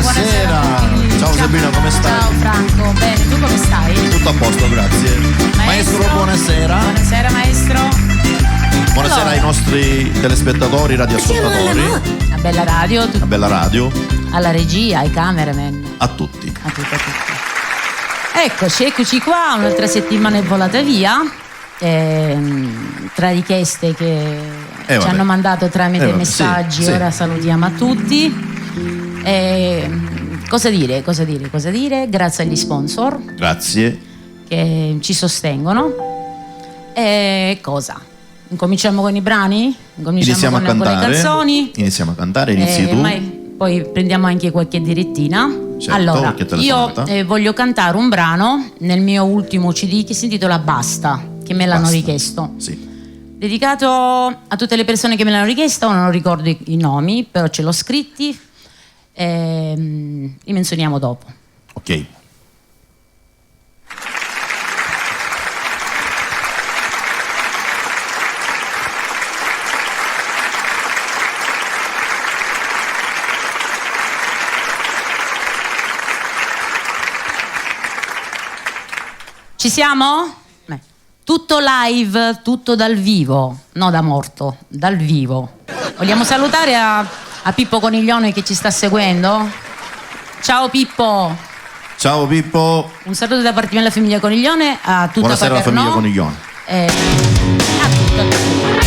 buonasera. Ciao Sabrina, come stai? Ciao Franco, bene, tu come stai? Tutto a posto, grazie. Maestro, buonasera. Buonasera maestro. Buonasera allora, ai nostri telespettatori, radioascoltatori. A Bella Radio, A Bella Radio. alla regia, ai cameraman. A tutti. A tutti. Eccoci qua, un'altra settimana è volata via. Tra richieste che ci hanno mandato tramite messaggi, ora salutiamo a tutti. Cosa dire? Grazie agli sponsor. Grazie. Che ci sostengono. Cosa? Incominciamo con i brani? Iniziamo con a cantare. le canzoni. Iniziamo a cantare, inizi tu. Poi prendiamo anche qualche direttina. Certo, allora, io voglio cantare un brano nel mio ultimo CD che si intitola Basta, che me l'hanno richiesto. Sì. Dedicato a tutte le persone che me l'hanno richiesto, non ricordo i nomi, però ce l'ho scritti. Li menzioniamo dopo. Ok. Ci siamo? Tutto live, tutto dal vivo, no da morto, dal vivo. Vogliamo salutare a Pippo Coniglione che ci sta seguendo. Ciao Pippo. Ciao Pippo. Un saluto da parte della famiglia Coniglione a tutta Buonasera alla famiglia Coniglione. A tutto.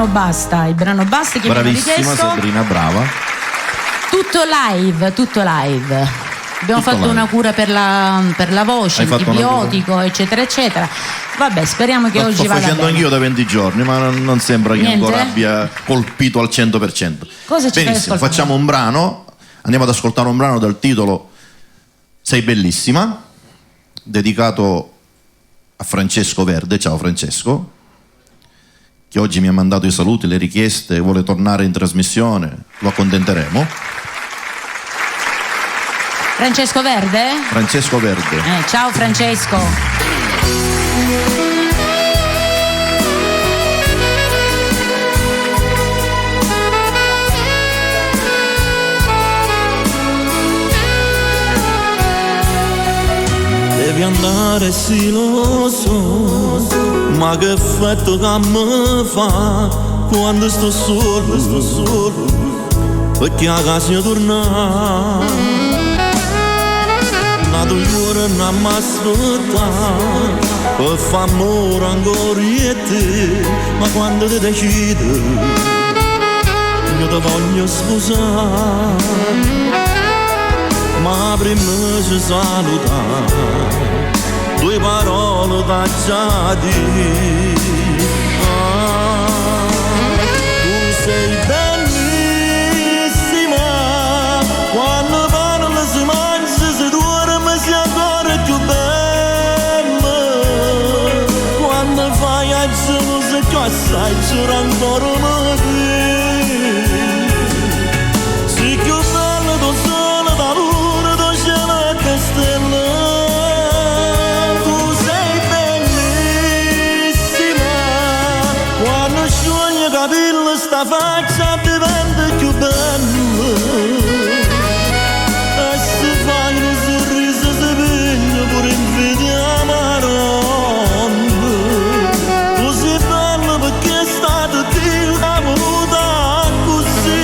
Basta, il brano Basta che bravissima mi hanno richiesto. Sabrina, brava. Tutto live. Abbiamo fatto una cura per la voce, antibiotico, eccetera, eccetera. Vabbè, speriamo che oggi vada bene. Sto facendo anch'io da 20 giorni, ma non sembra che ancora abbia colpito al 100%. Cosa ci Benissimo, facciamo un brano Andiamo ad ascoltare un brano dal titolo Sei bellissima, dedicato a Francesco Verde. Ciao Francesco, che oggi mi ha mandato i saluti, le richieste, vuole tornare in trasmissione, lo accontenteremo. Francesco Verde? Francesco Verde. Ciao Francesco. Devi andare sì lo so, ma che effetto che mi fa quando sto solo, perché a casa torna. Nato io non mi aspetta, per fare amore ancora io e te, ma quando ti decidi io ti voglio sposare. Ma prima ci saluta, due parole da già dire. Tu sei bellissima, quando parli si mangia, si dorme, si ancora più bella. Quando fai a giorno si cassa e c'era ancora una te. Si più bella tu sola da lui. Tu sei bellissima, quando scioglie i capelli sta faccia diventa più bella, e se fai un sorriso si piglia pure in vita Maronna. Tu sei bella perché è stato Dio che ha voluta così.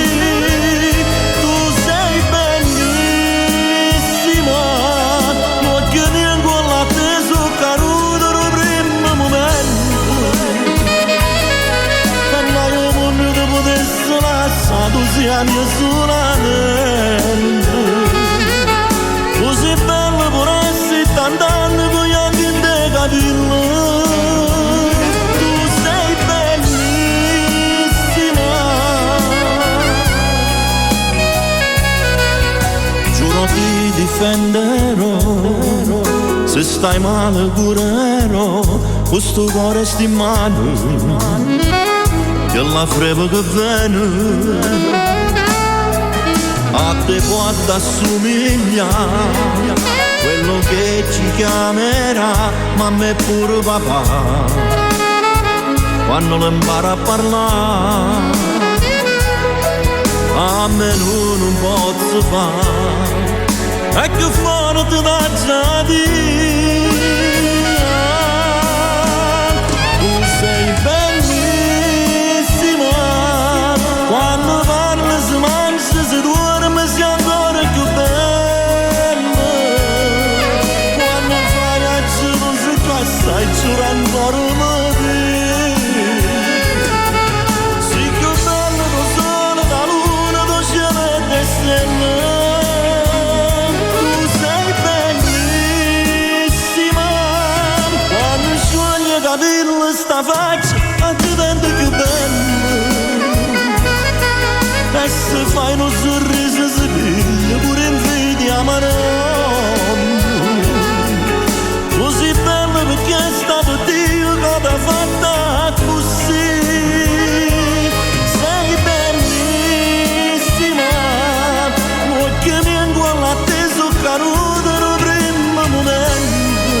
Tu sei bellissima, tu sia mia solamente. Tu sei bella pure se t'andando con gli occhi in te capelli. Tu sei bellissima, giuro ti difenderò, se stai male curerò, questo cuore sta in mano, che la freva che viene a te può assomigliare, quello che ci chiamerà mamma e pure papà, quando lo impara a parlare a me non posso fare, è più forte da già dire. Tu sei bellissima, quando parli si mangia, si dorme, si ancora più bella. Quando fai a giorno si cassa e c'era ancora una te. Si più bella tu sole da luna, tu cielo e te stelle. Tu sei bellissima, quando scioglie i capelli sta faccia diventa più bella, e se fai uno sorriso si piglia pure in vita Maronna. Tu sei bella perché è stato Dio che t'ha fatta così. Sei bellissima, occhi miei con l'atteso caduto nel primo momento,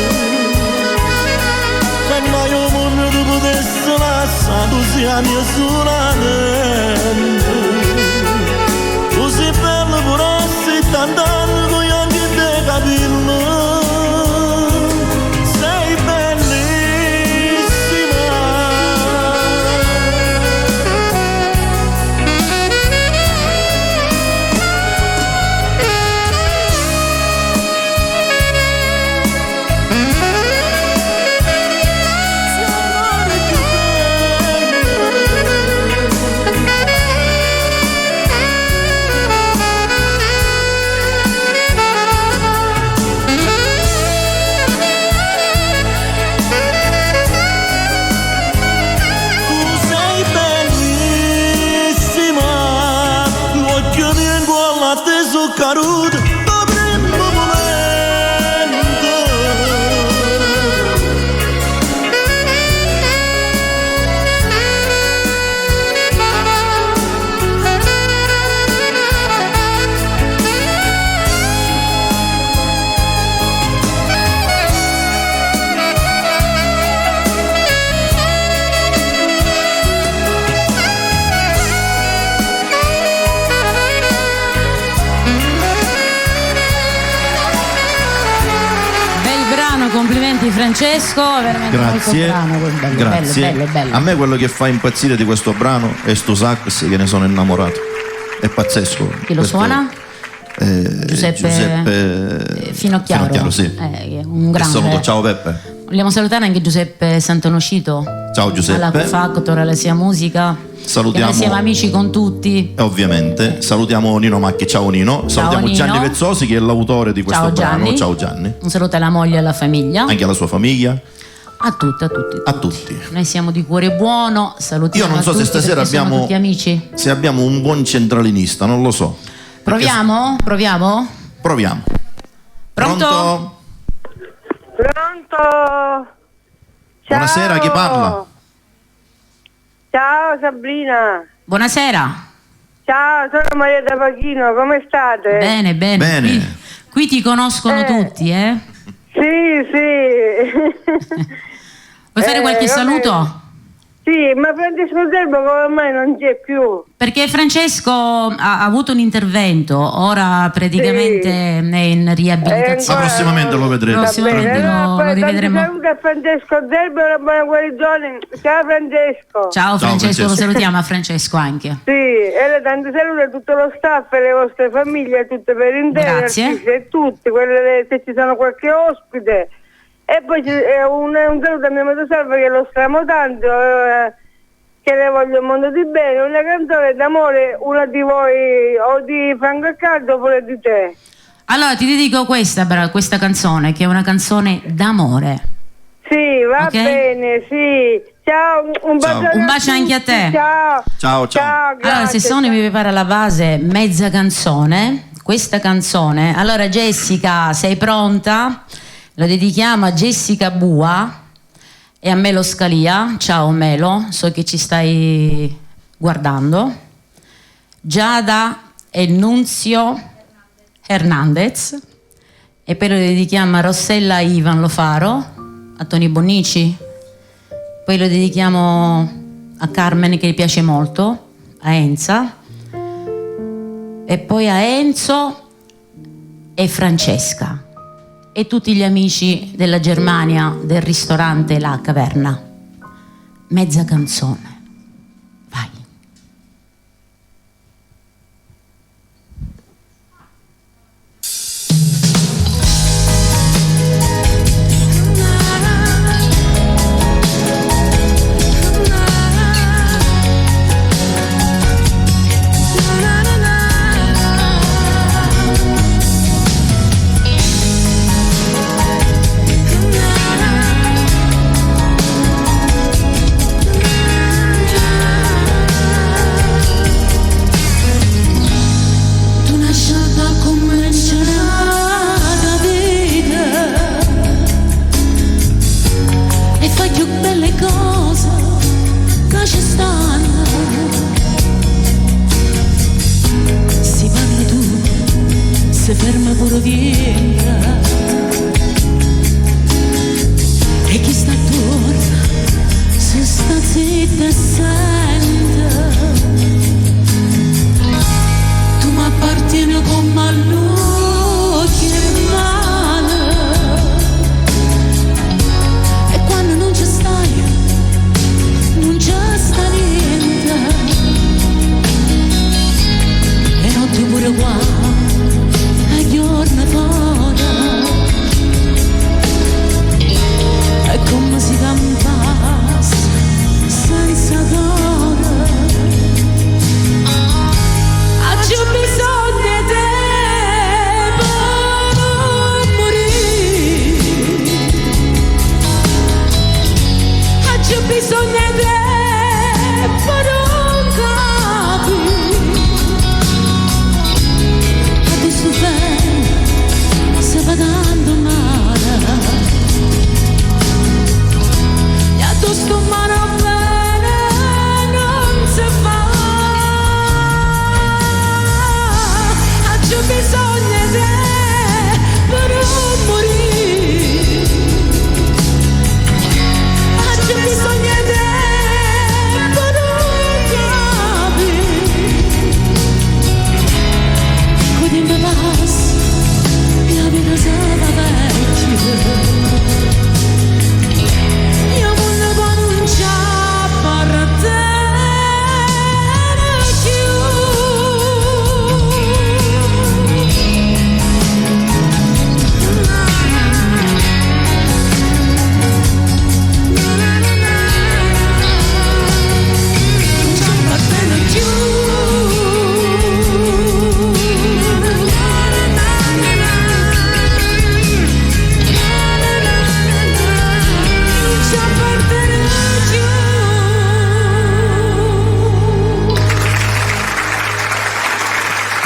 e mai un mondo tu potessi lasciare, tu sia mia solamente. Tu sei caduto da primo momento. Complimenti Francesco, veramente Grazie. molto brano, bello, Grazie. bello. A me quello che fa impazzire di questo brano è sto sax, che ne sono innamorato. È pazzesco. Chi lo suona? Giuseppe Finocchiaro, sì. Un grande. Saluto, ciao Peppe. Vogliamo salutare anche Giuseppe Santonocito. Ciao Giuseppe. Alla Q-Factor, alla Sia Musica. Salutiamo. Siamo amici con tutti. Ovviamente. Salutiamo Nino Macchi, ciao Nino. Salutiamo Nino. Gianni Vezzosi, che è l'autore di questo brano. Ciao Gianni. Un saluto alla moglie e alla famiglia. Anche alla sua famiglia. A tutti. A tutti. Noi siamo di cuore buono, salutiamo. Io non so a se tutti stasera perché sono abbiamo, tutti amici. se abbiamo un buon centralinista, non lo so. Proviamo? Proviamo. Pronto? Ciao. Buonasera, chi parla? Ciao Sabrina. Buonasera. Ciao, sono Maria da Pachino, come state? Bene. Bene. Qui ti conoscono tutti, eh? Sì. Vuoi fare qualche saluto? Sì, ma Francesco Zerbo ormai non c'è più. Perché Francesco ha avuto un intervento, ora praticamente è in riabilitazione. Ma prossimamente lo vedremo. Prossimamente lo rivedremo. Saluto a Francesco Zerbo e una buona guarigione. Ciao Francesco. Ciao Francesco, lo Francesco. salutiamo a Francesco anche. Sì, e tanti saluti a tutto lo staff e le vostre famiglie, tutte per intero, Grazie. artisti e tutti, se ci sono qualche ospite. E poi un saluto a mio amato Salvo, che lo stramo tanto, che le voglio un mondo di bene, una canzone d'amore, una di voi, o di Franco Riccardo oppure di te. Allora ti dedico questa canzone, che è una canzone d'amore. Sì, va Ok? bene, sì. Ciao, un bacio, Ciao. Un bacio anche a te. Ciao. Ciao. Allora, se grazie. Sony mi prepara la base, mezza canzone, questa canzone. Allora Jessica, sei pronta? Lo dedichiamo a Jessica Bua e a Melo Scalia. Ciao Melo, so che ci stai guardando. Giada e Nunzio Hernandez. E poi lo dedichiamo a Rossella e Ivan Lofaro, a Tony Bonnici. Poi lo dedichiamo a Carmen, che gli piace molto, a Enza, e poi a Enzo e Francesca e tutti gli amici della Germania, del ristorante La Caverna. Mezza canzone. Vai. Se ferma pure via e chi sta attorno se sta zitta e sente tu mi appartieni come a l'occhio e mano e quando non ci stai non c'è sta niente e notte pure qua giorno fuori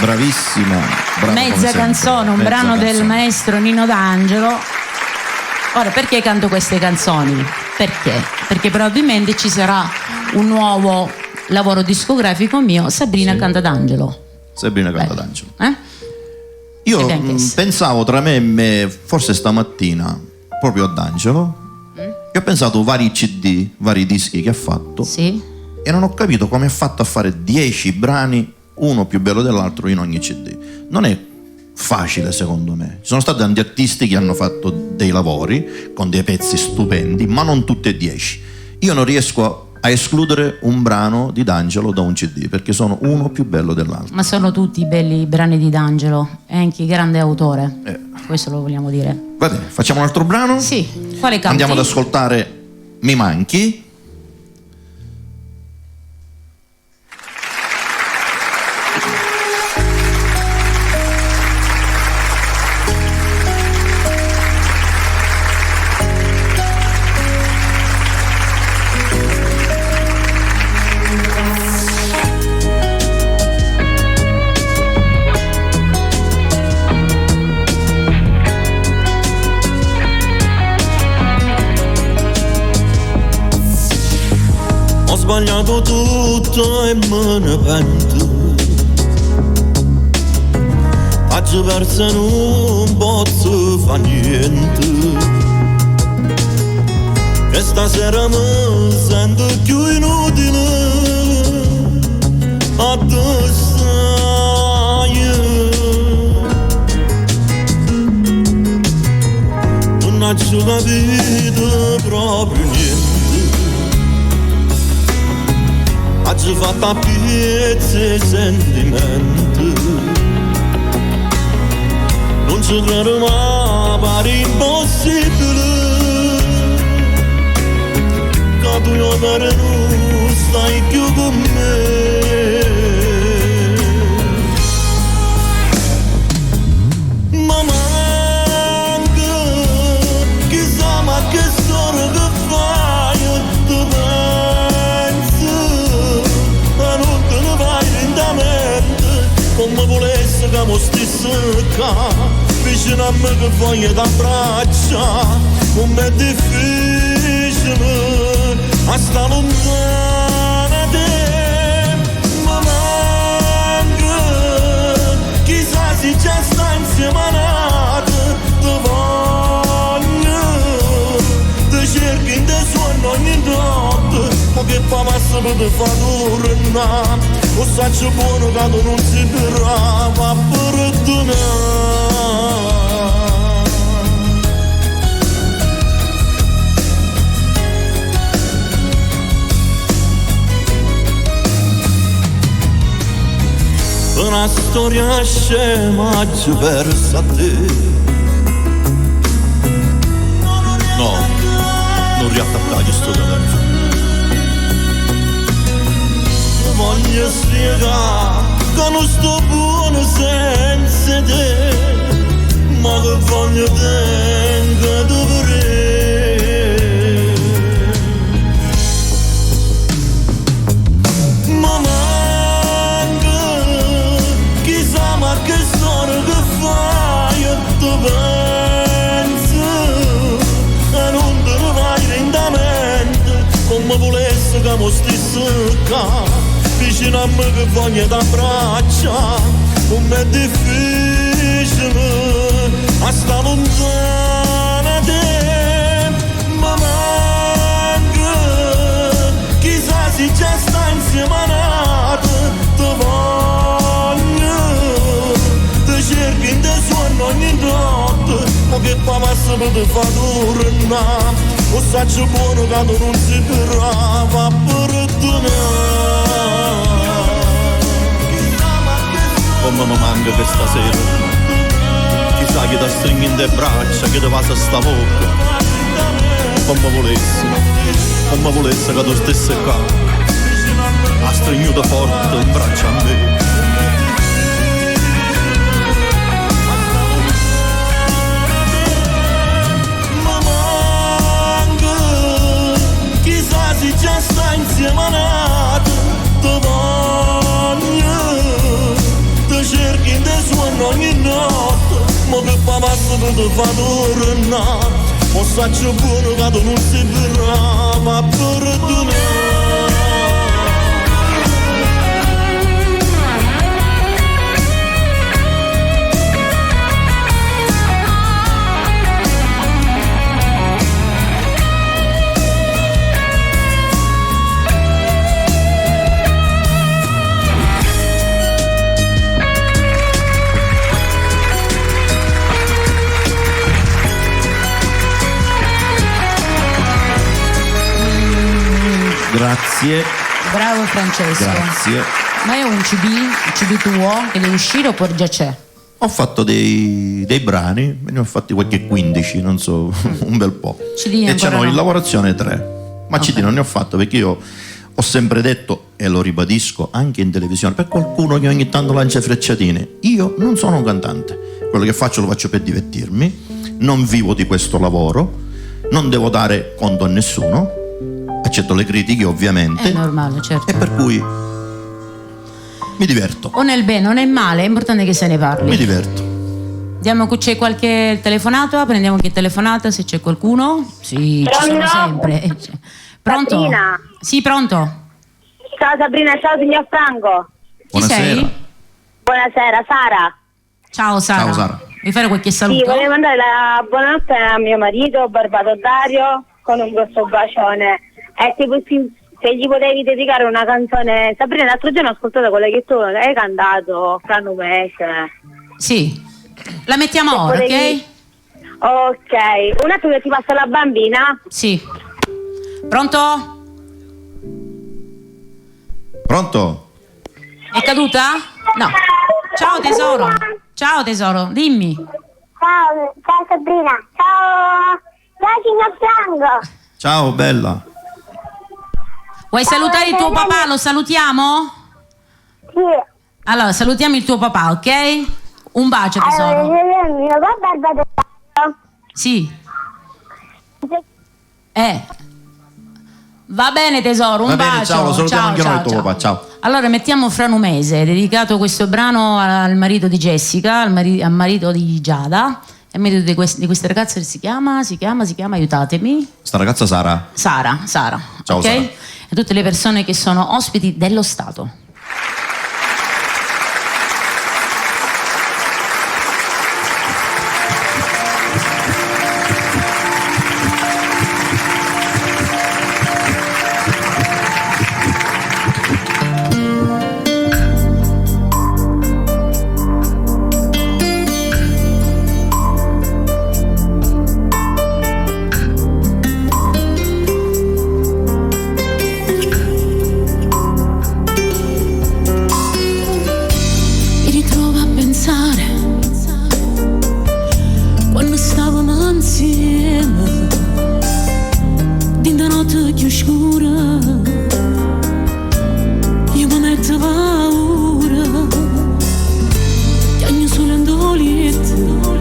Bravissima. Bravo come mezza sempre. canzone, un Mezza brano del canzone. maestro Nino D'Angelo. Ora, perché canto queste canzoni? Perché? Perché probabilmente ci sarà un nuovo lavoro discografico mio, Sabrina Canta d'Angelo. Sabrina Canta Bello. d'Angelo. Io Io pensavo tra me e me, forse stamattina, proprio ad Angelo, che ho pensato vari CD, vari dischi che ha fatto, Sì. e non ho capito come ha fatto a fare 10 brani, uno più bello dell'altro, in ogni CD. Non è facile, secondo me. Ci sono stati tanti artisti che hanno fatto dei lavori con dei pezzi stupendi, ma non tutti e 10. Io non riesco a escludere un brano di D'Angelo da un CD, perché sono uno più bello dell'altro. Ma sono tutti belli i brani di D'Angelo, è anche grande autore. Questo lo vogliamo dire. Va bene, facciamo un altro brano? Sì, quale canti? Andiamo ad ascoltare Mi manchi. Ho sbagliato tutto e me ne pento. Oggi perso non posso fare niente. E stasera mi sento più inutile. A te stai. Non ho capito proprio niente. Oggi fatta a pezzi e sentimenti. Non ci credo mai, pare impossibile. Che tu non stai più con me. Ma manca, chissà ma che storia che fai e tu pensi. Ma non te ne vai lentamente, come volessi che mi stessi qua, vicino a me che voglio t'abbraccia. Non è difficile a sta lontana te, ma manca, chissà se già sta insieme a nate, ti voglio, ti cerchi in te suono ogni notte, ma che fa massa per te fa tornare, lo saccio buono che tu non si brava per donare. Una storia scema ci persa a te. No, non riattaccare sto telefono. Voglio spiegare che non sto buono senza te, ma che voglio te che dovrei. Ma manca, chissà ma che storia che fai e tu pensi, e non te ne vai lentamente, come volessi che mi stessi qua, vicino a me che voglio t'abbraccia. Non è difficile a sta lontana te, ma manca, chissà se già sta insieme a nate, ti voglio, ti cerchi in te suono ogni notte, ma che fa massa per te fa tornare, lo saccio buono che tu non si brava per donare. Come mi manca che stasera, chissà che ti stringi in te braccia, che ti passa sta bocca, come volessi che tu stessi qua, a stringuto forte in braccia a me. Ma manca, chissà se già sta insieme a nate, ti voglio, ti cerco faccio buono che tu non sei brava a perdonare. Grazie. Bravo Francesco. Grazie. Ma è un CD tuo che deve uscire oppure già c'è? Ho fatto dei brani, ne ho fatti qualche 15, non so, un bel po'. CD e ancora c'erano no. in lavorazione 3. Ma CD non ne ho fatto perché io ho sempre detto, e lo ribadisco anche in televisione, per qualcuno che ogni tanto lancia frecciatine, io non sono un cantante. Quello che faccio lo faccio per divertirmi, non vivo di questo lavoro, non devo dare conto a nessuno. Accetto le critiche ovviamente. È normale, certo. E per cui mi diverto. O nel bene o nel male, è importante che se ne parli. Mi diverto. Vediamo che c'è qualche telefonata, prendiamo che telefonata se c'è qualcuno. Sì, ci sono sempre. Pronto? Sabrina. Sì, pronto. Ciao Sabrina, ciao signor Franco. Chi Buonasera. sei? Buonasera, Sara. Ciao Sara. Ciao, Sara. Vuoi fare qualche Sì, saluto? volevo mandare la buonanotte a mio marito, Barbato Dario, con un grosso bacione. E se gli potevi dedicare una canzone. Sabrina, l'altro giorno ho ascoltato quella che tu hai cantato, fra un mese. Sì. La mettiamo ora, ok? Ok, un attimo che ti passa la bambina. Sì. Pronto? Pronto? È caduta? No. Ciao tesoro. Ciao tesoro, dimmi. Ciao, ciao Sabrina, ciao, ciao signor Franco. Ciao bella. Vuoi salutare il tuo papà? Lo salutiamo? Sì, Allora, salutiamo il tuo papà, ok? Un bacio tesoro. mio papà è Barbato. Sì. Va bene tesoro, un Va bene, bacio. ciao, lo salutiamo anche noi il tuo papà, ciao. Allora mettiamo Franumese, dedicato questo brano al marito di Jessica, al marito di Giada, e al marito di questa ragazza che si chiama, aiutatemi. Sta ragazza Sara. Sara. Ciao, ok? Sara. E tutte le persone che sono ospiti dello Stato. Mi ritrovo a pensare quando stavamo insieme in una notte più scura. Io mi metto paura, piango solo in dolietto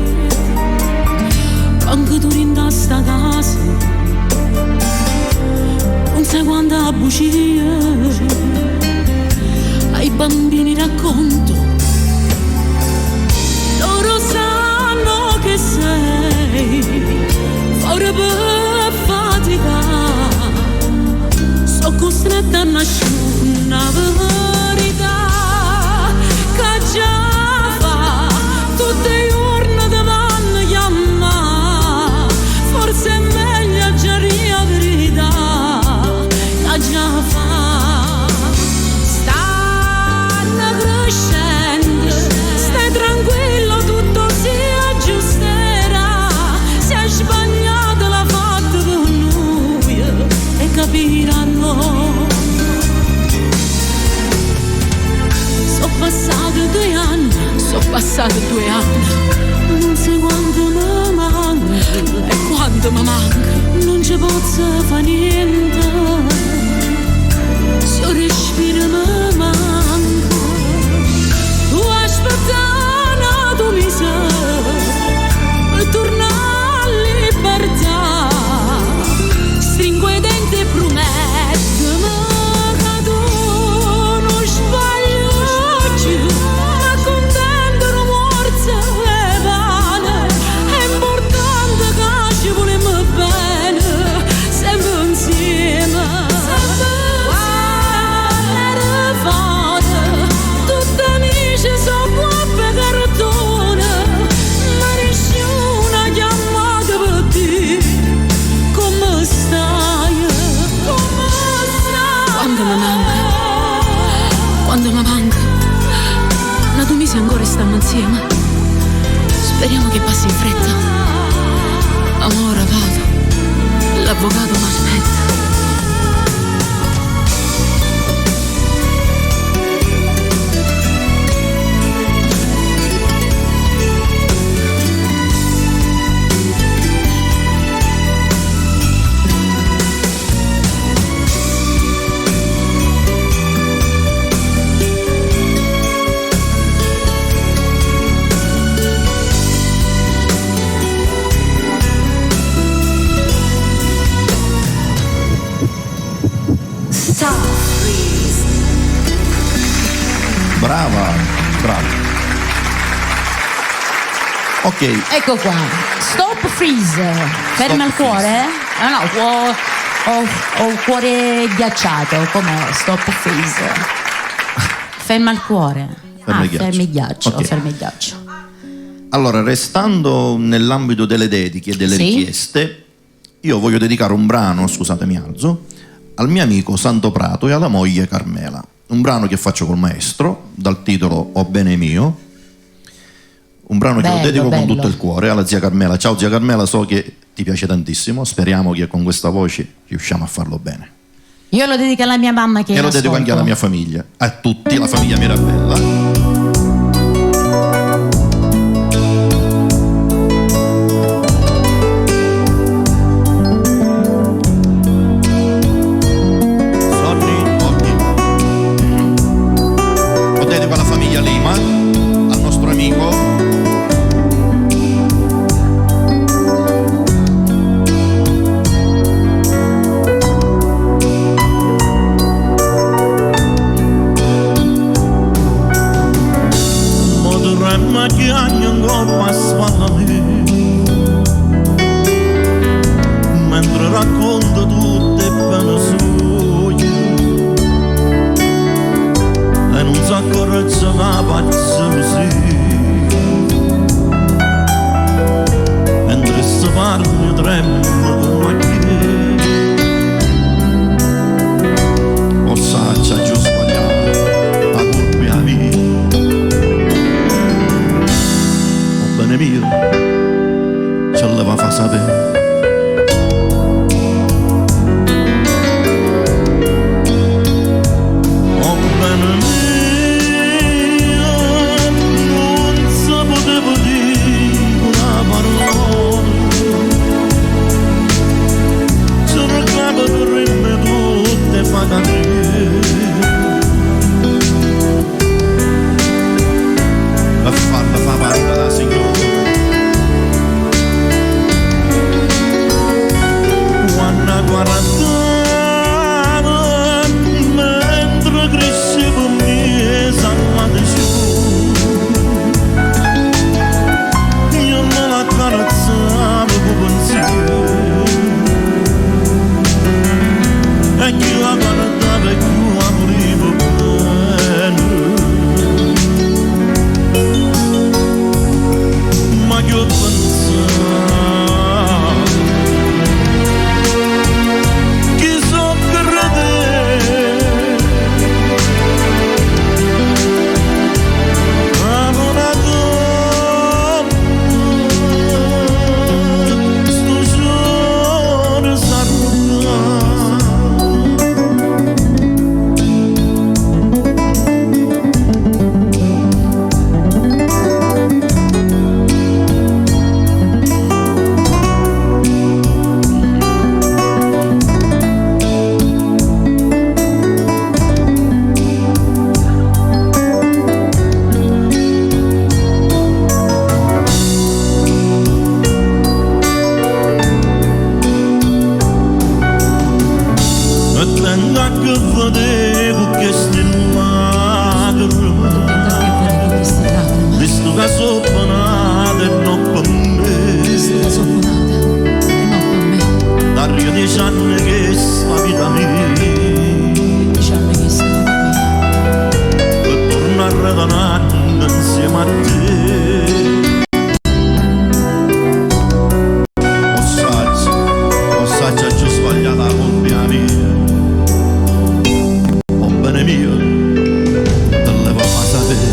quando tu rinda sta casa. Non sai quanta bugia ai bambini racconto, loro sanno che sei fuori per fatica, sono costretta a nascere una verità che già fa tutti i giorni davanti chiamare, forse è meglio già la verità che già fa. Stai tranquillo, tutto si aggiusterà. Se hai sbagliato l'ha fatto per noi e capiranno. Sono passati 2 anni, non sai quanto mi manca e quanto mi manca. Non ci posso fare niente, se io respiro mi manca. Tu aspettano, tu mi sai, e torna a libertà. Stringo i denti e promettimi che tu non sbagli più. Ma contento non morse e vale, è importante che ci vogliamo bene. se ancora stiamo insieme. Speriamo che passi in fretta. Amore, vado. L'avvocato mi aspetta. Brava, brava. Ok. Ecco qua. Stop freeze. Ferma il cuore? Ah no, ho il cuore ghiacciato. Com'è? Stop freeze. Ferma il cuore. Ferma il ghiaccio. Fermi il ghiaccio. Ok. Fermi il ghiaccio. Allora, restando nell'ambito delle dediche e delle Sì. richieste, io voglio dedicare un brano, scusate mi alzo, al mio amico Santo Prato e alla moglie Carmela. Un brano che faccio col maestro, dal titolo O bene mio. Un brano che lo Bello, dedico con bello. tutto il cuore alla zia Carmela. Ciao zia Carmela, so che ti piace tantissimo, speriamo che con questa voce riusciamo a farlo bene. Io lo dedico alla mia mamma che E lo dedico anche alla mia famiglia, a tutti, la famiglia Mirabella. Mentre racconto tutte pene sue e non si accorge la pazza così, mentre si parla tremano come chi o saccia giù sbagliato la colpa è la vita. O bene mio ce le va a far sapere. La farla fa parte la signora. Quando guardava mentre crescevo mi salvate giù, io me la carezzavo con pensiero e chi la guardava e più amorivo bene. Ma che ho pensato che so credere a una donna sto giorno s'arrugava. E tenga che vedevo che sti lacrime, visto che sono penate e non per me, da 10 anni che sta vita mia, e tornare a donare insieme a te. O saggia giù sbagliata la colpa mia. O bene mio, te le va a sapere.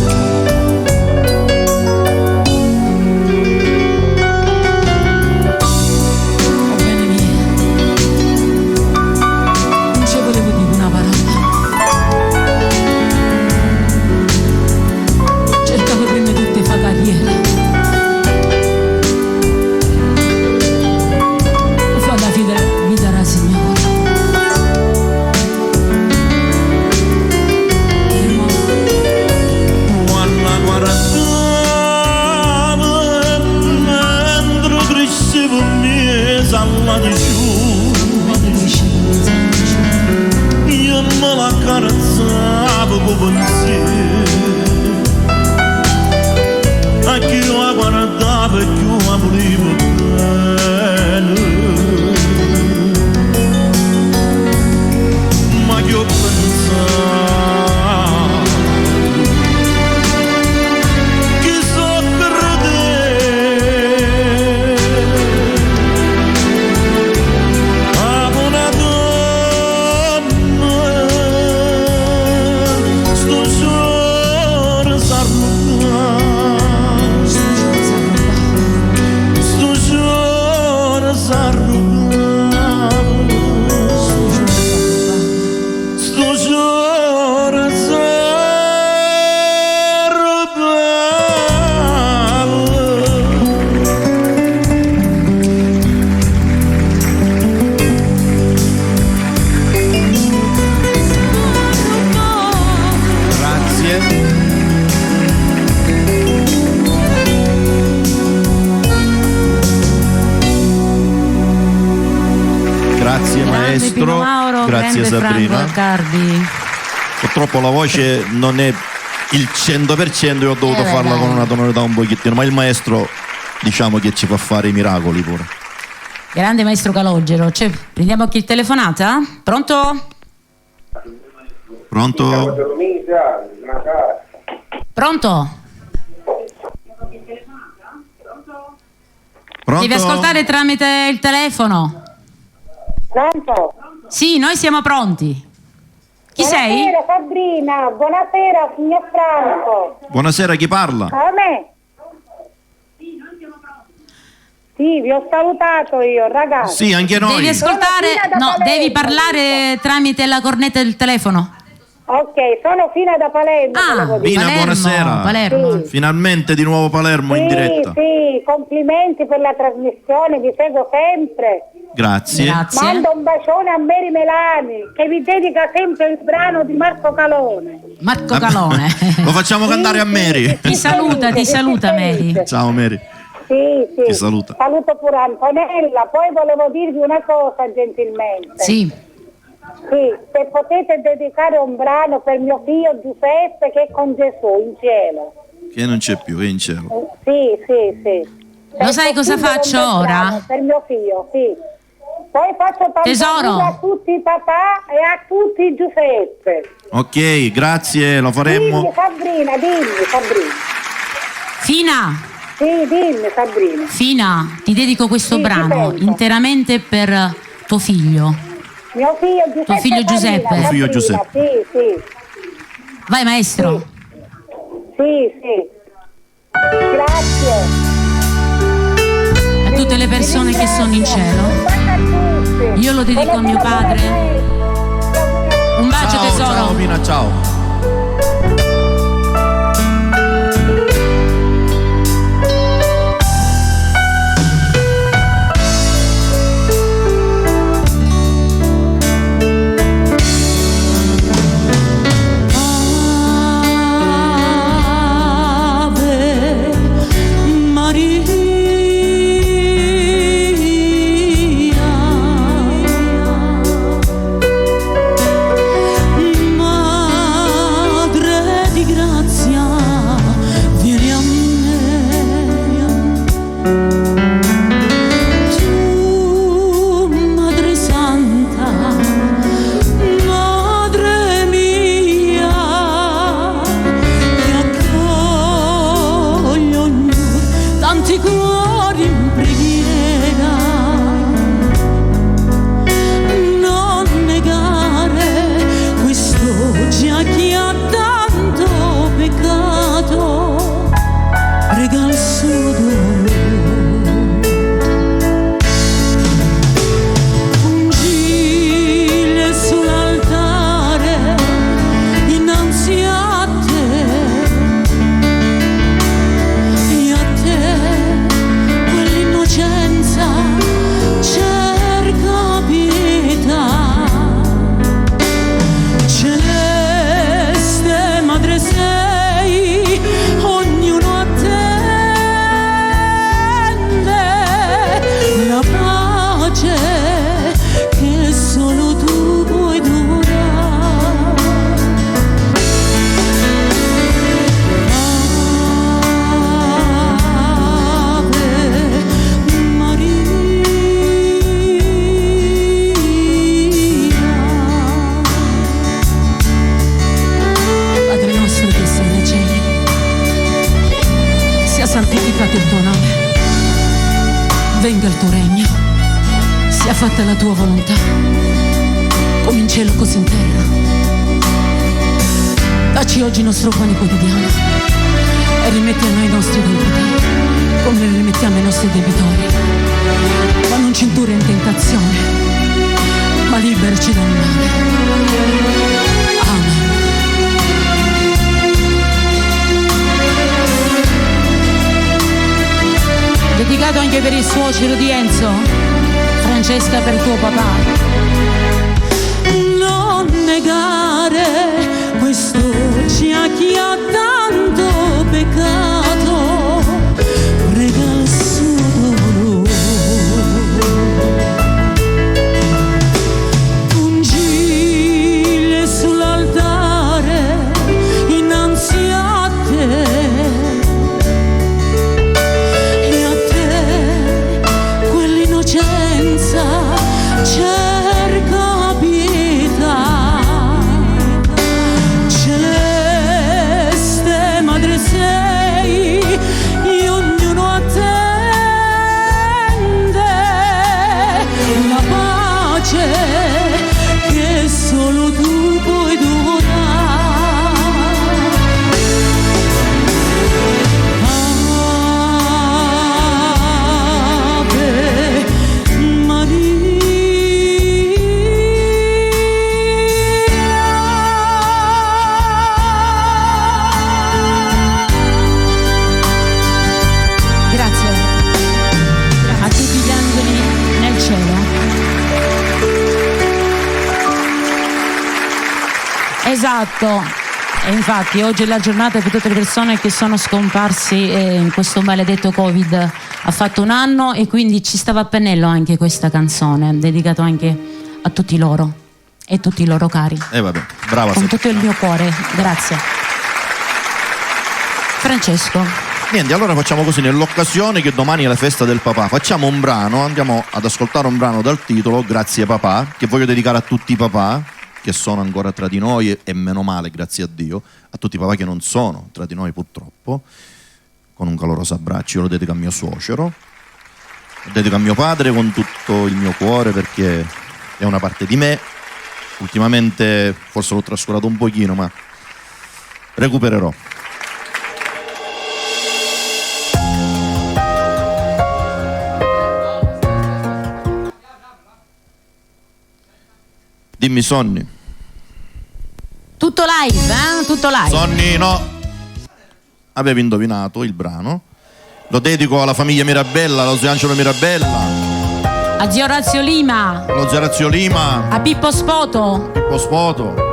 Grazie, grande Sabrina. Franco Accardi. Purtroppo la voce non è il 100%, io ho dovuto farla dai. con una tonalità un pochettino, ma il maestro diciamo che ci fa fare i miracoli pure. Grande maestro Calogero. Prendiamo chi telefonata? Pronto? Pronto? Pronto? Pronto? Devi ascoltare tramite il telefono. Pronto? Sì, noi siamo pronti. Chi sei? Buonasera Sabrina, buonasera signor Franco. Buonasera, chi parla? A me? Sì, vi ho salutato io, ragazzi. Sì, anche noi. Devi ascoltare, Sono Fina da no, Palermo, devi parlare tramite la cornetta del telefono. Ok, sono Fina da Palermo. volevo dire. Fina, Palermo, buonasera. Palermo. Finalmente di nuovo Palermo in diretta. Sì, complimenti per la trasmissione, vi seguo sempre. Grazie. Grazie. Mando un bacione a Mary Melani che vi dedica sempre il brano di Marco Calone. Marco Calone. Lo facciamo cantare a Mary. Ti saluta Mary. Ciao Mary. Sì. Ti saluta. Saluto pure Antonella. Poi volevo dirvi una cosa gentilmente. Sì. Sì, se potete dedicare un brano per mio figlio Giuseppe che è con Gesù in cielo. Che non c'è più, è in cielo. Sì. Lo sai cosa possibile faccio un bel ora? brano per mio figlio, sì. Poi faccio tanti Tesoro. auguri a tutti i papà e a tutti i Giuseppe. Ok, grazie, lo faremmo. Dimmi Sabrina. Fina, Sì, dimmi Sabrina. Fina, ti dedico questo Sì, ti brano sento. interamente per tuo figlio. Mio figlio Giuseppe. Tuo figlio Giuseppe. Sabrina, Tuo figlio Sabrina, Giuseppe. Sì. Vai maestro. Sì. Grazie. A tutte le persone che sono in cielo. Bacio a tutti. Io lo dedico a mio padre. Un bacio Ciao, tesoro. ciao Pina, ciao. santificato il tuo nome, venga il tuo regno, sia fatta la tua volontà, come in cielo così in terra. Dacci oggi il nostro pane quotidiano e rimetti a noi i nostri debiti, come li rimettiamo ai nostri debitori. Ma non ci indurre in tentazione, ma liberaci dal male. Dedicato anche per il suocero di Enzo, Francesca per tuo papà. Non negare questo a chi ha tanto peccato, prega il suo dolore. Ungi Esatto. E infatti oggi è la giornata per tutte le persone che sono scomparsi in questo maledetto Covid. Ha fatto un anno e quindi ci stava a pennello anche questa canzone, dedicato anche a tutti loro e tutti i loro cari. Vabbè, brava. Con tutto il mio cuore, grazie. Francesco. Niente, allora facciamo così, nell'occasione che domani è la festa del papà, facciamo un brano, andiamo ad ascoltare un brano dal titolo Grazie papà, che voglio dedicare a tutti i papà che sono ancora tra di noi e meno male, grazie a Dio, a tutti i papà che non sono tra di noi purtroppo, con un caloroso abbraccio. Io lo dedico a mio suocero, lo dedico a mio padre con tutto il mio cuore perché è una parte di me. Ultimamente forse l'ho trascurato un pochino, ma recupererò. Dimmi Sonny. Tutto live, eh? Tutto live. Sonny, no. Avevi indovinato il brano. Lo dedico alla famiglia Mirabella, allo zio Angelo Mirabella, A zio Orazio Lima. allo zio Orazio Lima, A Pippo Spoto. Pippo Spoto.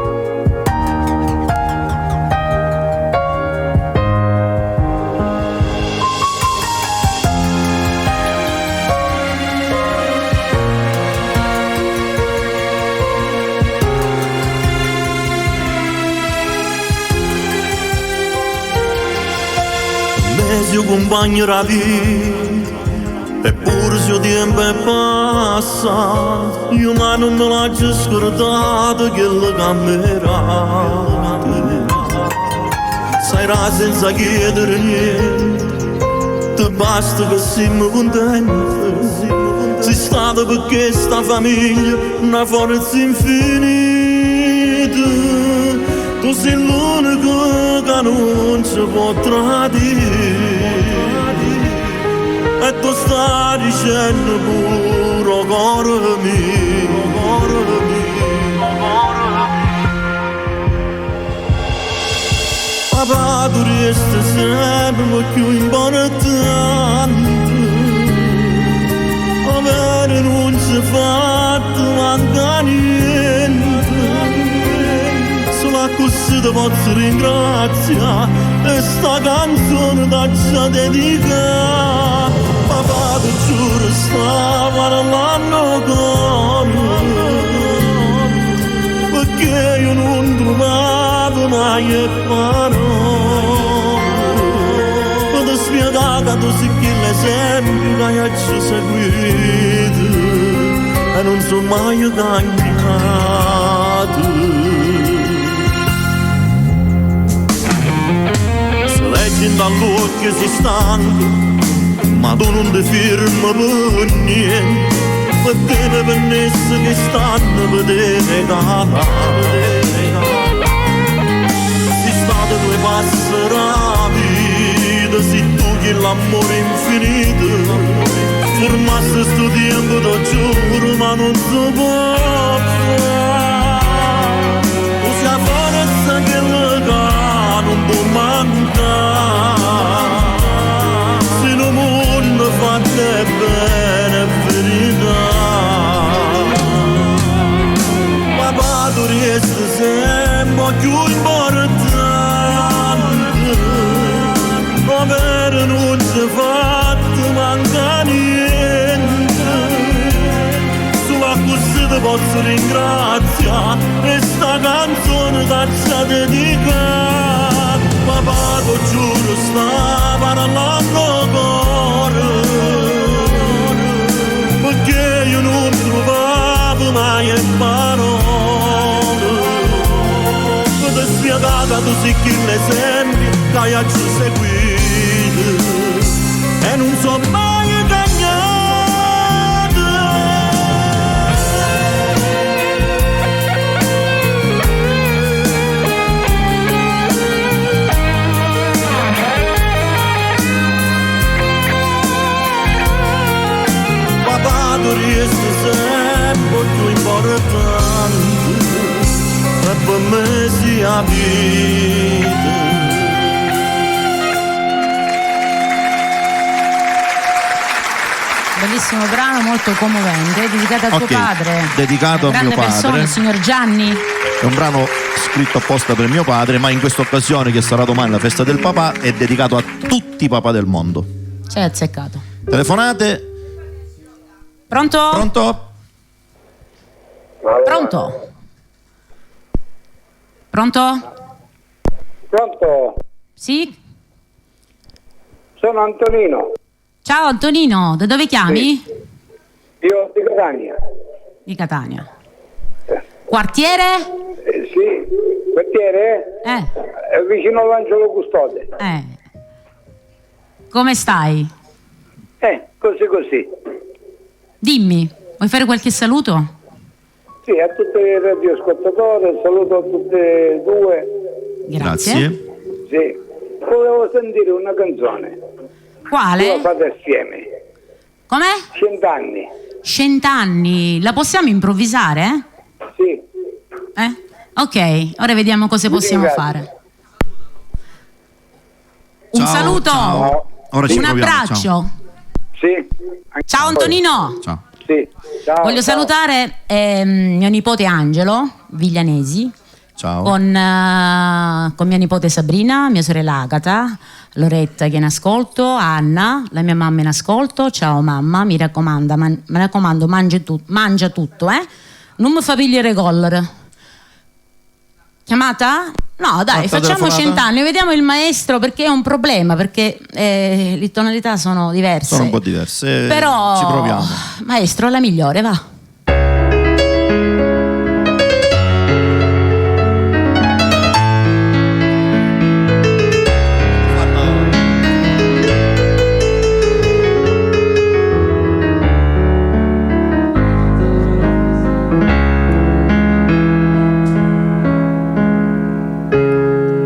Mesi compagno la vita, eppure se il tempo è passato, io ma non me l'ho già scordato che la camera. Sai là senza chiedere niente, ti basta che siamo contenti. Sei stato perché sta famiglia una forza infinita. Tu sei l'unico che non ci può tradire. E tu stai dicendo pure cuore mio, cuore mio, cuore mio. Papà tu resti sempre più importante. Avere non ci fa manca niente. Solo così ti posso ringraziare e sta canzone da già dedicare. Papà ti giuro sta parlando con me, perché io non trovavo mai le parole per spiegare che tu sei quell'esempio che hai seguito e non sono mai cambiato. Dall'occhio si stanco, ma tu non ti fermi per niente, perché ne pennessi che stanno a vedere si state due passi rapidi, se tu che l'amore infinito, fermasse sto tempo da giuro, ma non si può fare, tu sei la forza che le non può mancare, se il mondo fa te bene verità. Papà tu resti sempre più importante, avere non ci fa manca niente, solo così ti posso ringraziare e sta canzone da già dedicare. Papà tu giuro sta parlando cuore, perché io non trovavo mai le parole per spiegare che tu sei quell'esempio che hai seguito e non so mai cagnato. Tu resti sempre più importante e per me sia vita. bellissimo brano, molto commovente, dedicato a tuo Ok, padre. dedicato a Grande mio padre. persona, il signor Gianni. È un brano scritto apposta per mio padre, ma in questa occasione, che sarà domani la festa del papà, è dedicato a tutti i papà del mondo. Sei azzeccato. Telefonate. Pronto? Pronto? Pronto? Pronto? Pronto? Sì? Sono Antonino. Ciao Antonino, da dove chiami? Io di Catania. Di Catania. Quartiere? Sì, quartiere? È vicino all'Angelo Custode. Come stai? Così. Dimmi, vuoi fare qualche saluto? Sì, a tutti i radioascoltatori, saluto a tutte e due. Grazie. Sì, volevo sentire una canzone. Quale? La fate assieme. Com'è? 100 anni. 100 anni. La possiamo improvvisare? Sì. Ok, ora vediamo cosa possiamo ringrazio. fare. Un Ciao, saluto, ciao. Ora ci un proviamo, abbraccio. Sì. Ciao Antonino. Ciao. Sì. Ciao. Voglio salutare mio nipote Angelo Viglianesi Ciao. con mia nipote Sabrina, mia sorella Agata, Loretta che è in ascolto, Anna, la mia mamma in ascolto. Ciao mamma, mi raccomando, mangia tutto, non mi fa pigliare collera. Chiamata? No, dai, Fatta facciamo telefonata? 100 anni, vediamo il maestro, perché è un problema, perché le tonalità sono diverse. Sono un po' diverse. Però, Ci proviamo. maestro, la migliore, va.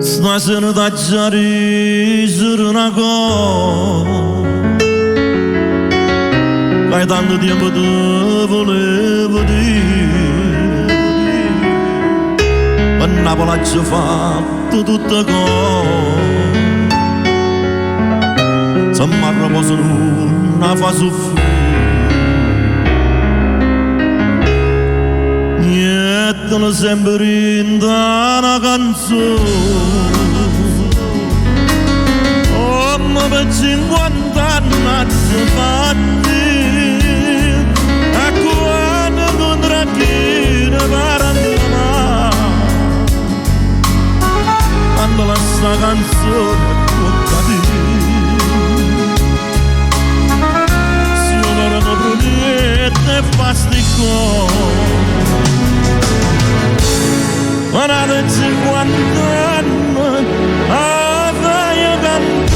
Stasera t'aggiari una cosa, fai tanto tempo te volevo dire, per Napoli ci ho fatto tutte cose, se mi arraposo non fa soffrire, niente sempre in una canzone. Per 50 anni fatti e quando non tracchino per andare quando la sta canzone può capire si onorano promette e fasticò ma da 50 anni a fai cantare.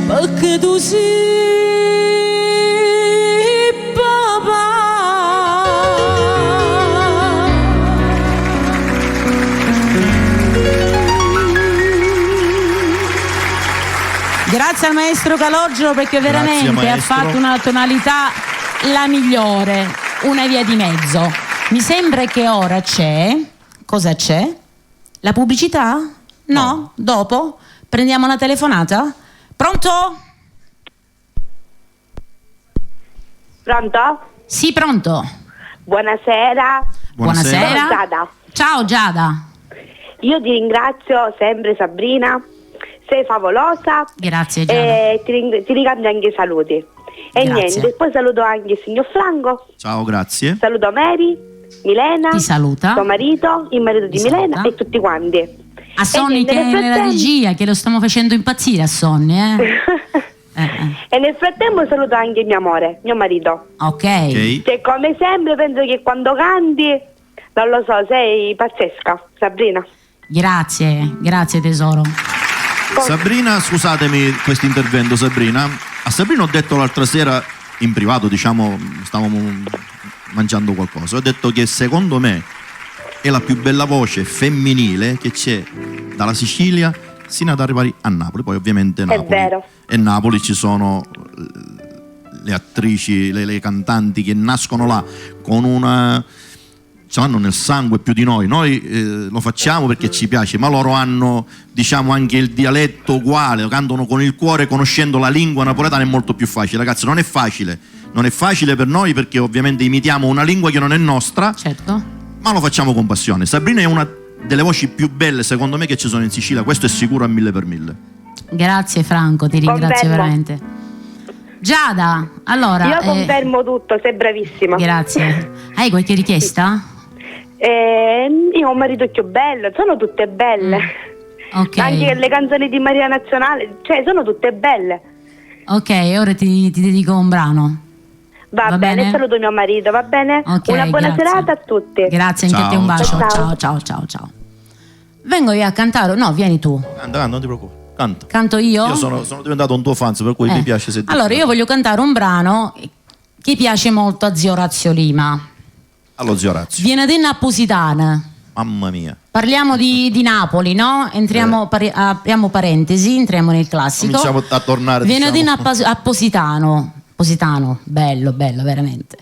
Perché tu sei papà. Grazie al maestro Calogero, perché veramente ha maestro. fatto una tonalità la migliore, una via di mezzo. Mi sembra che ora c'è. Cosa c'è? La pubblicità? No? Dopo? Prendiamo una telefonata? Pronto? Pronto? Sì, pronto. Buonasera. Buonasera. Sono Giada. Ciao Giada. Io ti ringrazio sempre Sabrina, sei favolosa Grazie Giada. e ti ricambio anche i saluti. E Grazie. niente, poi saluto anche il signor Franco, Ciao, grazie. saluto Mary, Milena, Ti saluta. suo marito, il marito di Ti Milena saluta. e tutti quanti. A Sonny niente, che è nel nella frattempo- regia, che lo stiamo facendo impazzire a Sonny, E nel frattempo saluto anche il mio amore, mio marito. Ok. Ok. Che come sempre penso che quando canti, non lo so, sei pazzesca, Sabrina. Grazie tesoro. Sabrina, scusatemi questo intervento, Sabrina. A Sabrina ho detto l'altra sera in privato, diciamo, stavamo mangiando qualcosa. Ho detto che secondo me è la più bella voce femminile che c'è dalla Sicilia sino ad arrivare a Napoli. Poi ovviamente Napoli. vero. E a Napoli ci sono le attrici, le cantanti che nascono là con una... ce l'hanno nel sangue più di noi. Noi lo facciamo perché ci piace, ma loro hanno, diciamo, anche il dialetto uguale, cantano con il cuore, conoscendo la lingua napoletana è molto più facile. Ragazzi, non è facile per noi perché ovviamente imitiamo una lingua che non è nostra, Certo. ma lo facciamo con passione. Sabrina è una delle voci più belle secondo me che ci sono in Sicilia, questo è sicuro a 1000%. Grazie Franco, ti ringrazio Confermo. veramente. Giada, allora... Io confermo tutto, sei bravissima. Grazie. Hai qualche richiesta? Io ho un marito più bello, sono tutte belle. Ok. Anche le canzoni di Maria Nazionale, cioè sono tutte belle. Ok, ora ti dedico un brano. Va bene, saluto mio marito, va bene? Ok, Una buona grazie. serata a tutti. Grazie, anche a te un bacio. Ciao. Ciao. Vengo io a cantare. No, vieni tu. Canta, non ti preoccupare, canta. Canto io? Io sono diventato un tuo fan, per cui mi piace sentire. Allora, io voglio cantare un brano che piace molto a zio Orazio Lima. Allo zio Orazio. Viene di Napositana. Mamma mia. Parliamo di Napoli, no? Apriamo parentesi, entriamo nel classico. Cominciamo a tornare. Viene di diciamo. Positano, bello, veramente.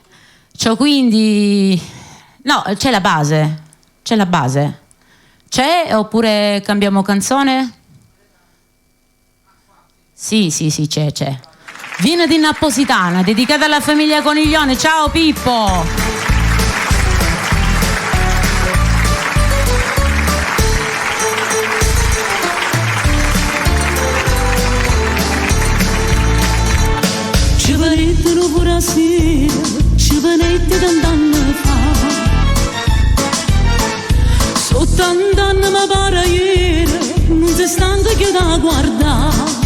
Cioè, quindi... No, c'è la base. C'è oppure cambiamo canzone? Sì, c'è. Viene di Napositana, dedicata alla famiglia Coniglione. Ciao Pippo! Ci venettero pure a sera, ci venette tant'anni fa. Sotto tant'anni mi pare ieri, non si stanca che da guardare.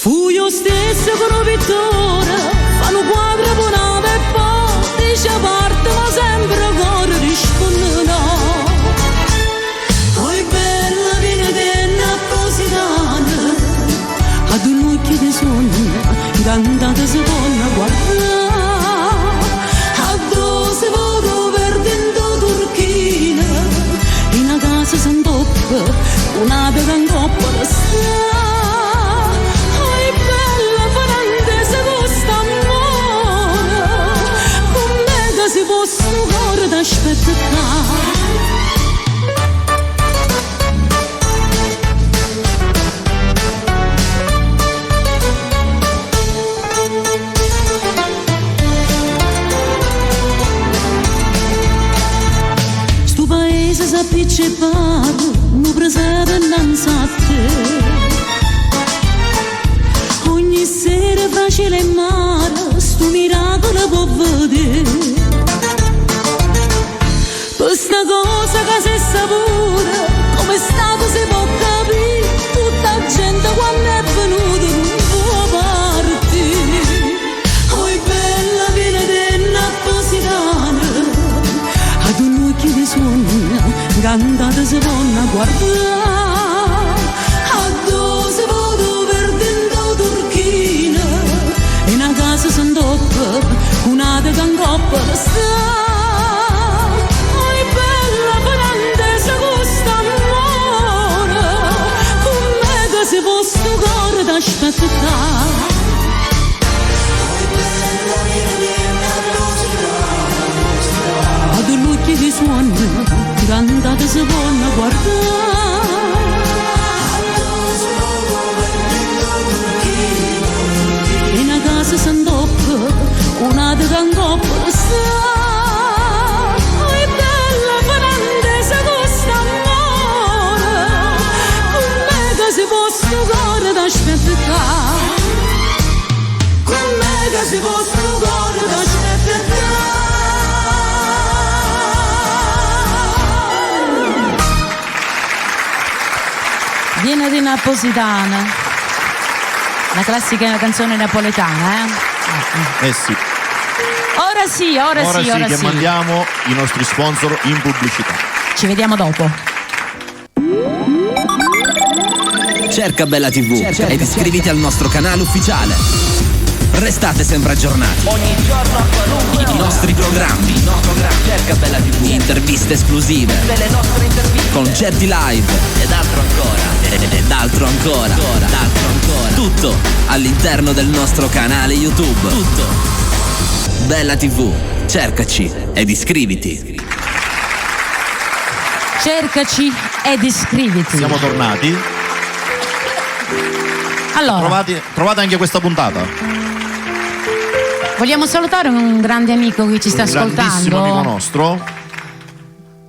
Fu io stesso con un pittore, fanno quadri per nave e poi dice parte ma sempre cuore risponde no. Poi bella viene di Napositana, ad un occhio di sogno, cantata si può guardare. A dose vado perdendo turchina, in una casa s'intoppa, una bella in coppa da sta. Ai bella parentesi questo amore, con me che si può sugare d'aspettare. Sappice parlo, mi presente innanzi a te. Ogni sera facile e mare, sto miracolo può vedere. Questa cosa che si sapore, come è stato si può capire. Tutta gente quando è venuta non può partire. Oh bella viene di Napositana, ad un occhio di sogno, cantata si può guardare. A dose vado perdendo turchina, in una casa s'intoppa, una de cangoppa da sta. Ai bella parentesi questo amore, con me che si può sto cuore d'aspettare. Ad un occhio di sogno, cantata si può guardare. In una casa s'intoppa, una de cangoppa sta. Ai bella parentesi questo amore, con me che si può sto cuore d'aspettare. quasi vostro cuore da Viene di Napositana, la classica canzone napoletana, Sì. Ora sì, che mandiamo i nostri sponsor in pubblicità. Ci vediamo dopo. Cerca Bella TV ed iscriviti al nostro canale ufficiale. Restate sempre aggiornati. Ogni giorno i nostri programmi. Cerca Bella TV. Interviste esclusive. Delle nostre interviste. Concerti live. Ed altro ancora. Ed altro ancora. Tutto all'interno del nostro canale YouTube. Tutto. Bella TV. Cercaci ed iscriviti. Cercaci ed iscriviti. Siamo tornati. Allora, Trovate anche questa puntata. vogliamo salutare un grande amico che ci sta Un grandissimo amico ascoltando, nostro.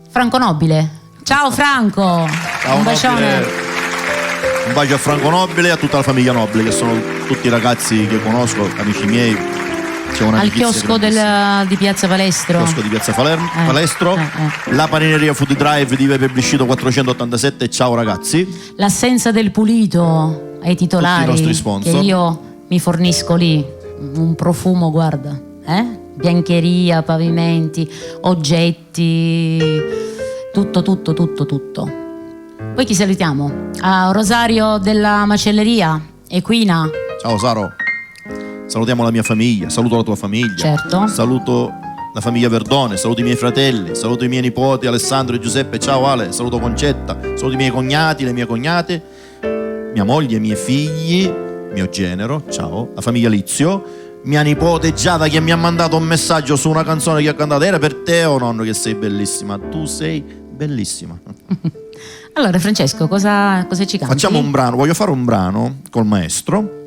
Franco Nobile. Ciao Franco, Ciao, un bacione. Nobile. Un bacio a Franco Nobile e a tutta la famiglia Nobile, che sono tutti i ragazzi che conosco, amici miei. C'è una Al amicizia chiosco grandissima. di Piazza Palestro. Chiosco di Piazza Palestro, la panineria Food Drive di Via Plebiscito 487. Ciao ragazzi. L'assenza del pulito ai titolari, Tutti i nostri sponsor. che io mi fornisco lì, un profumo, guarda, biancheria, pavimenti, oggetti, tutto. Poi chi salutiamo? A Rosario della Macelleria, Equina. Ciao Saro. Salutiamo la mia famiglia, saluto la tua famiglia. Certo. Saluto la famiglia Verdone, saluto i miei fratelli, saluto i miei nipoti Alessandro e Giuseppe. Ciao Ale, saluto Concetta, saluto i miei cognati, le mie cognate, mia moglie, i miei figli, mio genero, ciao, la famiglia Lizio, mia nipote Giada che mi ha mandato un messaggio su una canzone che ha cantato. Era per te, oh nonno, che sei bellissima. Tu sei bellissima. Allora Francesco, cosa ci canti? Facciamo un brano, voglio fare un brano col maestro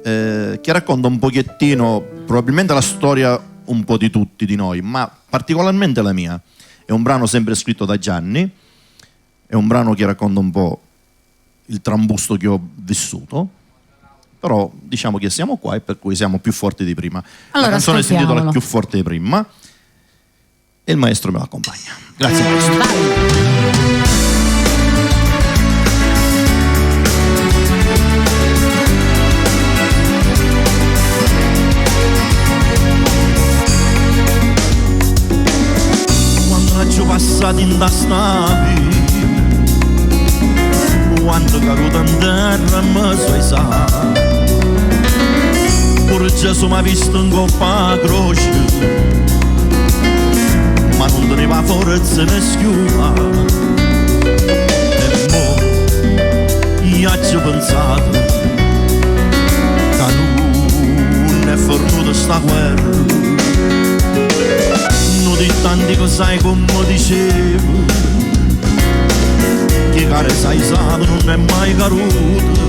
che racconta un pochettino, probabilmente la storia un po' di tutti di noi, ma particolarmente la mia. È un brano sempre scritto da Gianni, è un brano che racconta un po' il trambusto che ho vissuto, però diciamo che siamo qua e per cui siamo più forti di prima. Allora, la canzone si intitola ascoltiamolo. Più forte di prima e il maestro me l'accompagna. Grazie maestro. Vai. Quando passati in tastavi, quando caduto in terra mi sai sa, pure Gesù mi ha visto in coppa a croce, ma non teneva forza né schiuma. E mo' io ci ho pensato che non è fornuta sta guerra. Di tanti che sai come dicevo, che care sai sato non è mai caduto.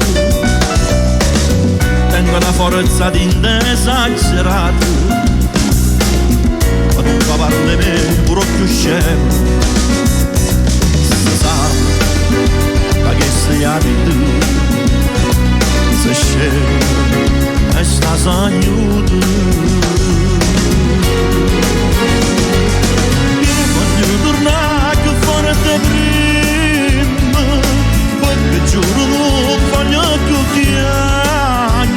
Tengo una forza di esagerata, ma tu parli di me pure più scemo. Si sa, ma che sei abito, sei scemo e sta sagnuto. Tornare più forte prima, qualche giorno non voglio più chiamare.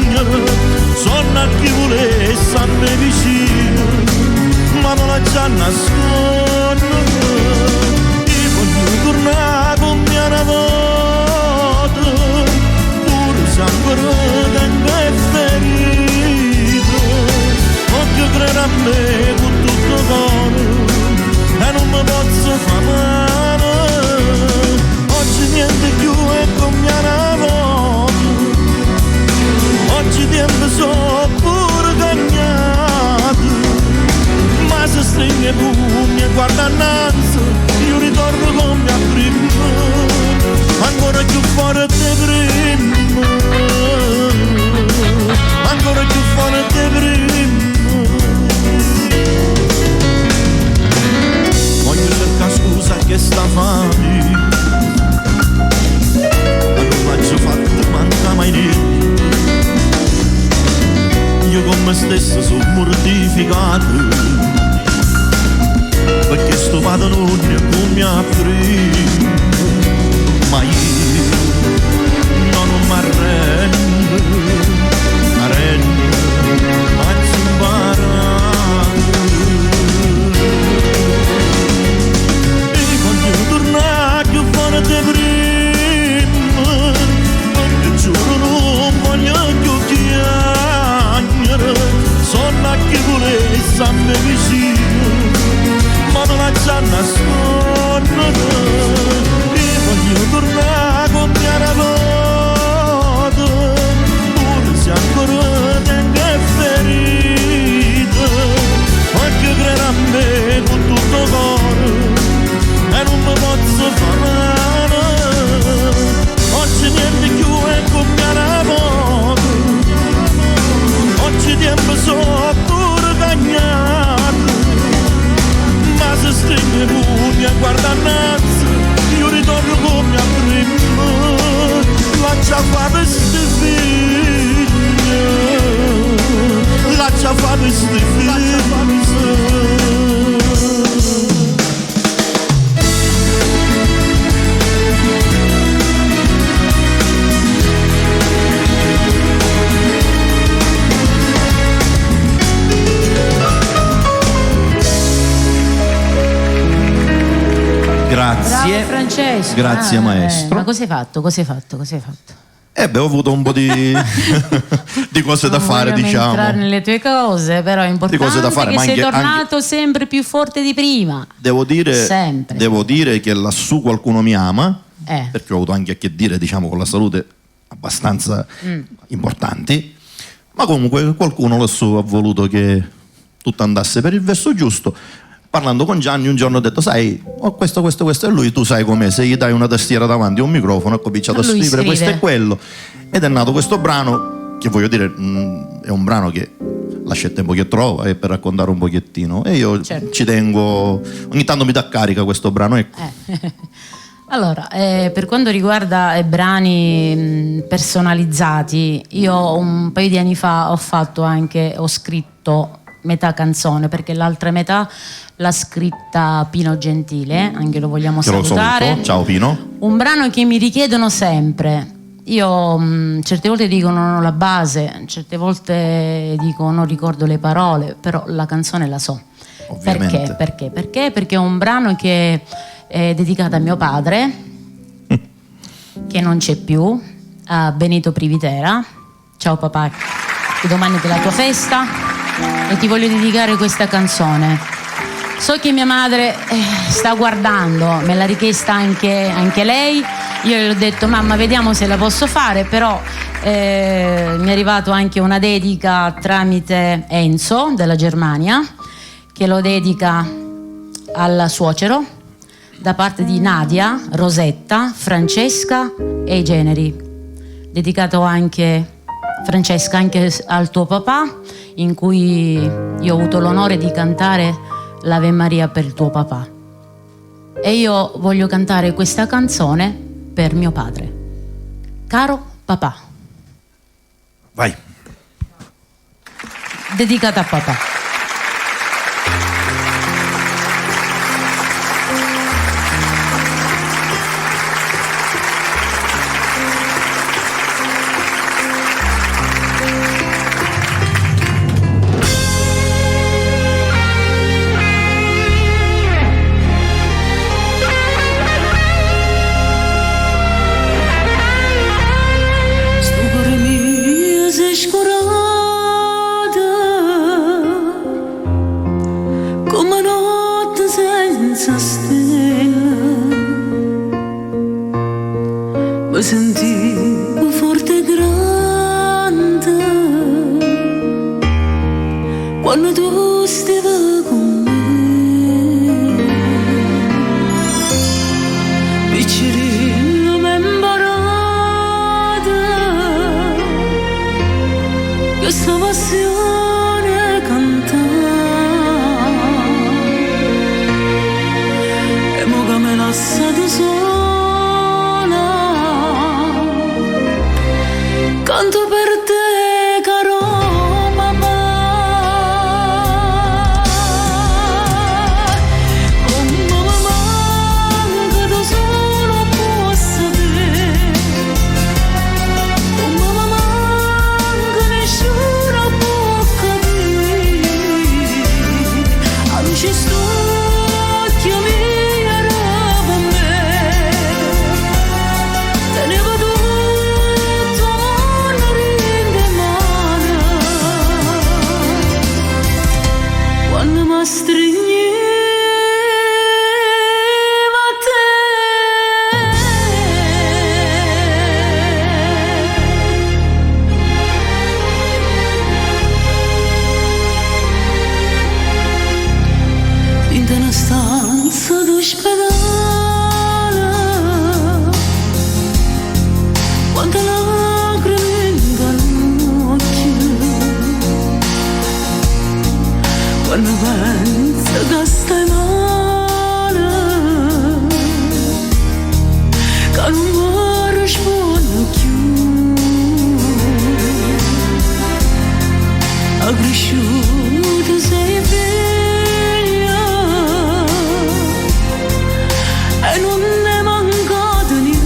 Sono a chi volesse a me vicino, ma non la già nascondo. Io voglio tornare con mia volta, pure se ancora tengo ferito. Voglio credere a me con tutto il cuore e non mi posso fare male. Oggi niente più è come una volta, oggi tempo sono pure cagnato, ma se stringe pugni e guarda innanzi io ritorno come a prima, ancora più forte prima, ancora più forte prima. Voglio cercare scusa che sta fame, ma non l'ho fatto manca mai niente. Io con me stesso sono mortificato, perché sto padre non è come a prima, ma io non mi arrendo, anzi imparato. E voglio tornare più forte prima, perché giuro non voglio più chiamare, sono a che volesse a me vicino, ma non la già nascondere. E voglio tornare con mia rapota, pure se ancora tengo ferite, voglio credere a me con tutto cuore e non mi posso fare. Oggi niente più è con mia rapota, oggi tempo sono pure cagnato, ma se stringe pugna guarda innanzi, io ritorno come a prima, lascia fare ste figlie, lascia fare ste figlie. Grazie. Bravo Francesco. Grazie maestro. Ma cosa hai fatto? Cosa hai fatto? Cosa hai fatto? Ho avuto un po' di cose da fare, Non diciamo. entrare nelle tue cose, però è importante cose da fare, che ma sei anche- tornato sempre più forte di prima. Devo Sempre. dire che lassù qualcuno mi ama, Eh. perché ho avuto anche a che dire, diciamo, con la salute abbastanza importanti, ma comunque qualcuno lassù ha voluto che tutto andasse per il verso giusto. Parlando con Gianni un giorno ho detto, sai, ho questo e lui, tu sai com'è, se gli dai una tastiera davanti e un microfono, ho cominciato a Lui scrivere scrive. questo e quello, ed è nato questo brano, che voglio dire, è un brano che lascia il tempo che trova, è per raccontare un pochettino, e io Certo. ci tengo, ogni tanto mi dà carica questo brano, ecco. Allora, per quanto riguarda i brani personalizzati, io un paio di anni fa ho scritto metà canzone, perché l'altra metà l'ha scritta Pino Gentile, anche lo vogliamo Che lo salutare. saluto, ciao Pino. Un brano che mi richiedono sempre. Io certe volte dico non ho la base, certe volte dico non ricordo le parole, però la canzone la so. Ovviamente. Perché? Perché è un brano che è dedicato a mio padre, che non c'è più, a Benito Privitera. Ciao papà, che domani è la tua festa e ti voglio dedicare questa canzone. So che mia madre sta guardando, me l'ha richiesta anche lei. Io le ho detto mamma vediamo se la posso fare, però mi è arrivato anche una dedica tramite Enzo della Germania, che lo dedica al suocero da parte di Nadia, Rosetta, Francesca e i generi. Dedicato anche, Francesca, anche al tuo papà, in cui io ho avuto l'onore di cantare l'Ave Maria per il tuo papà. E io voglio cantare questa canzone per mio padre. Caro papà. Vai. Dedicata a papà. Sto cuore mio si è scorata come notte senza stelle. Mi sentivo forte e grande quando tu stavi con me. Piccerino mi imparata questa passione cantare, e mo che mi lasciato sola canto per te caro mamma. quante lacrime in dall'occhio, quando penso che stai male, che non mi rispondo più, ha cresciuto sei figlia e non è mancato niente,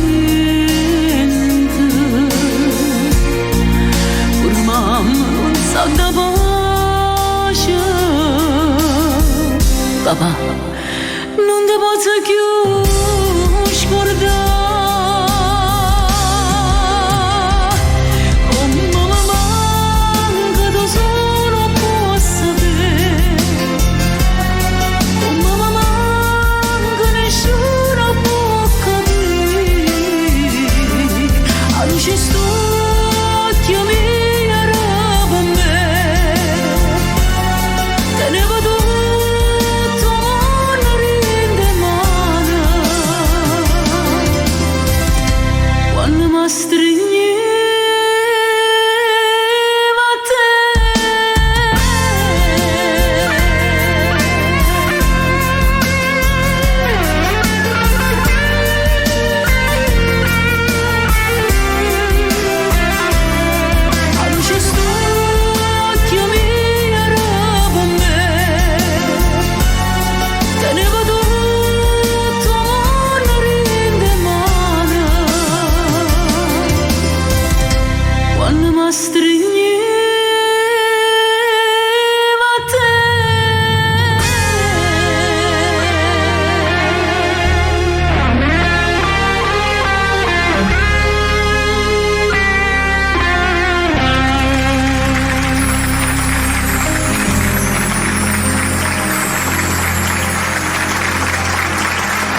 pur mamma non sa da pace, papà non ti posso più scordare.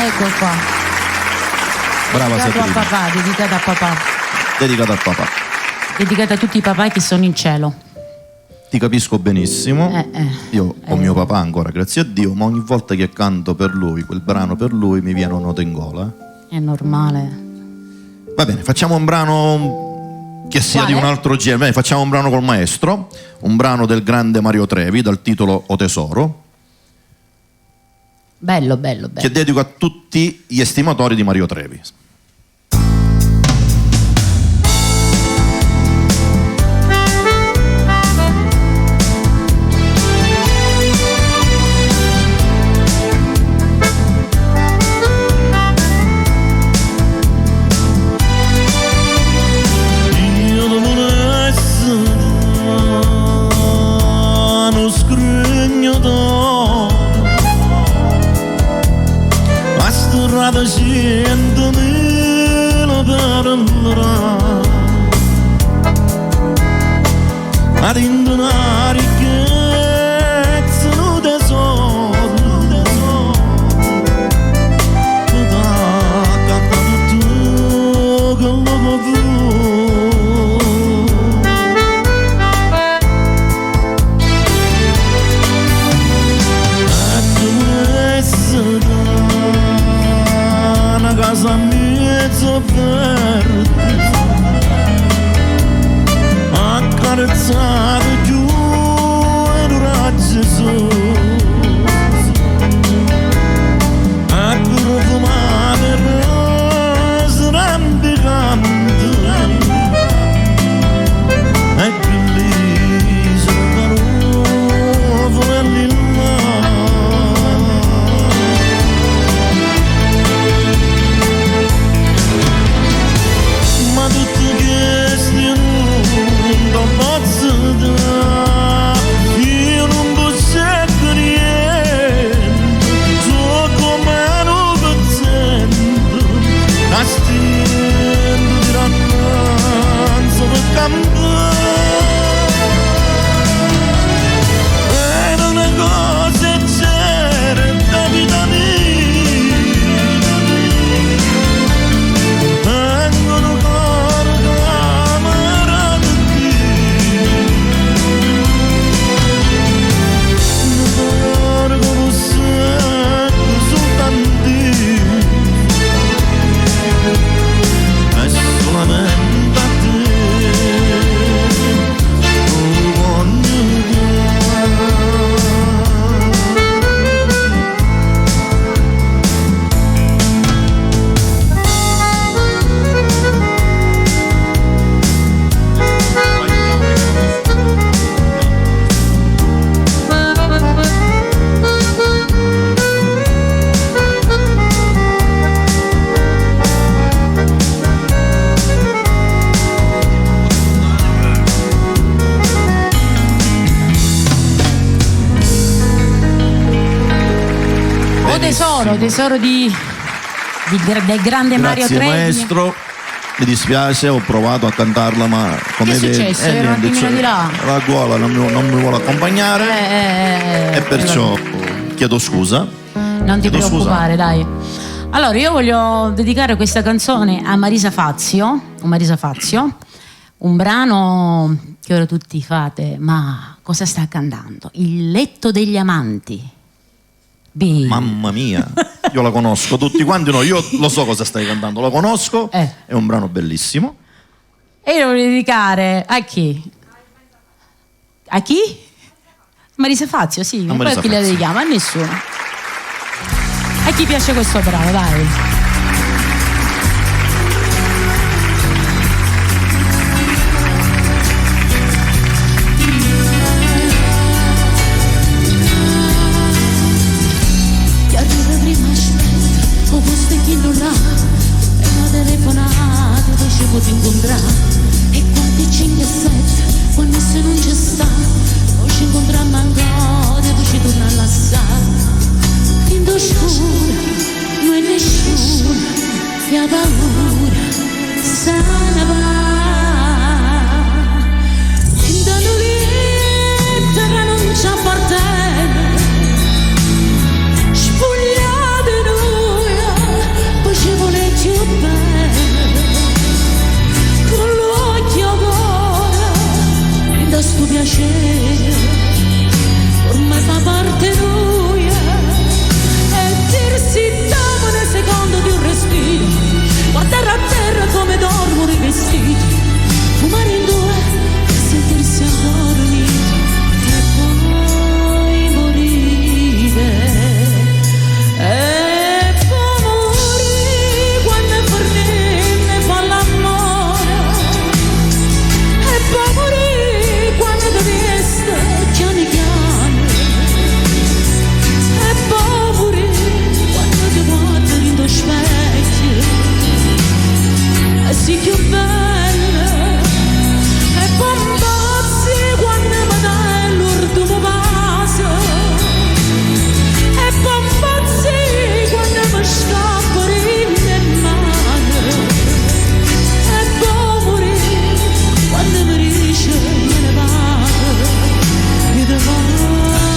Ecco qua. Brava Dedicato a Sabrina. papà, dedicata a papà. Dedicata al papà. Dedicata a tutti i papà che sono in cielo. Ti capisco benissimo. Io ho mio papà ancora, grazie a Dio, ma ogni volta che canto per lui, quel brano per lui, mi viene un nodo in gola. È normale. Va bene, facciamo un brano che sia Quale? di un altro genere. Bene, facciamo un brano col maestro, un brano del grande Mario Trevi dal titolo O Tesoro, Bello, bello, bello. che dedico a tutti gli estimatori di Mario Trevi. Io devo essere uno scrigno d'oro, ma strada scende tesoro del grande Mario Grazie Trevi. maestro. Mi dispiace, ho provato a cantarla, ma come Che è vedi, successo? Era un attimino di là. la gola non mi vuole accompagnare e perciò chiedo scusa. Non ti preoccupare, dai. Allora, io voglio dedicare questa canzone a Marisa Fazio, un brano che ora tutti fate, ma cosa sta cantando? Il letto degli amanti. Mamma mia, io la conosco, tutti quanti no, io lo so cosa stai cantando, la conosco, è un brano bellissimo. E io lo voglio dedicare a chi? A chi? Marisa Fazio, sì, ma poi a chi la dedichiamo? A nessuno. A chi piace questo brano, dai. Ti incontrare e quanti 5 e 7 quando se non c'è sta non ci incontriamo ancora e poi ci torna a lassare in scuro non è nessuno che ha paura se ne va in danoletta che non ci appartiene spogliate noi poi ci vuole più bene sto piacere ormai fa parte lui e dirsi dammi un secondo di un respiro guardare a terra come dormono i vestiti fumare in due e sentirsi addormiti e poi morire e poi morire quando è fornire e fa l'amore e poi morire piani piani e poveri quando ti guardano in tuo specchio e si più belle e bombazzi quando mi dai l'ultimo vaso e bombazzi quando mi scappo in mano e poveri quando mi dice me ne vado io te voglio ancora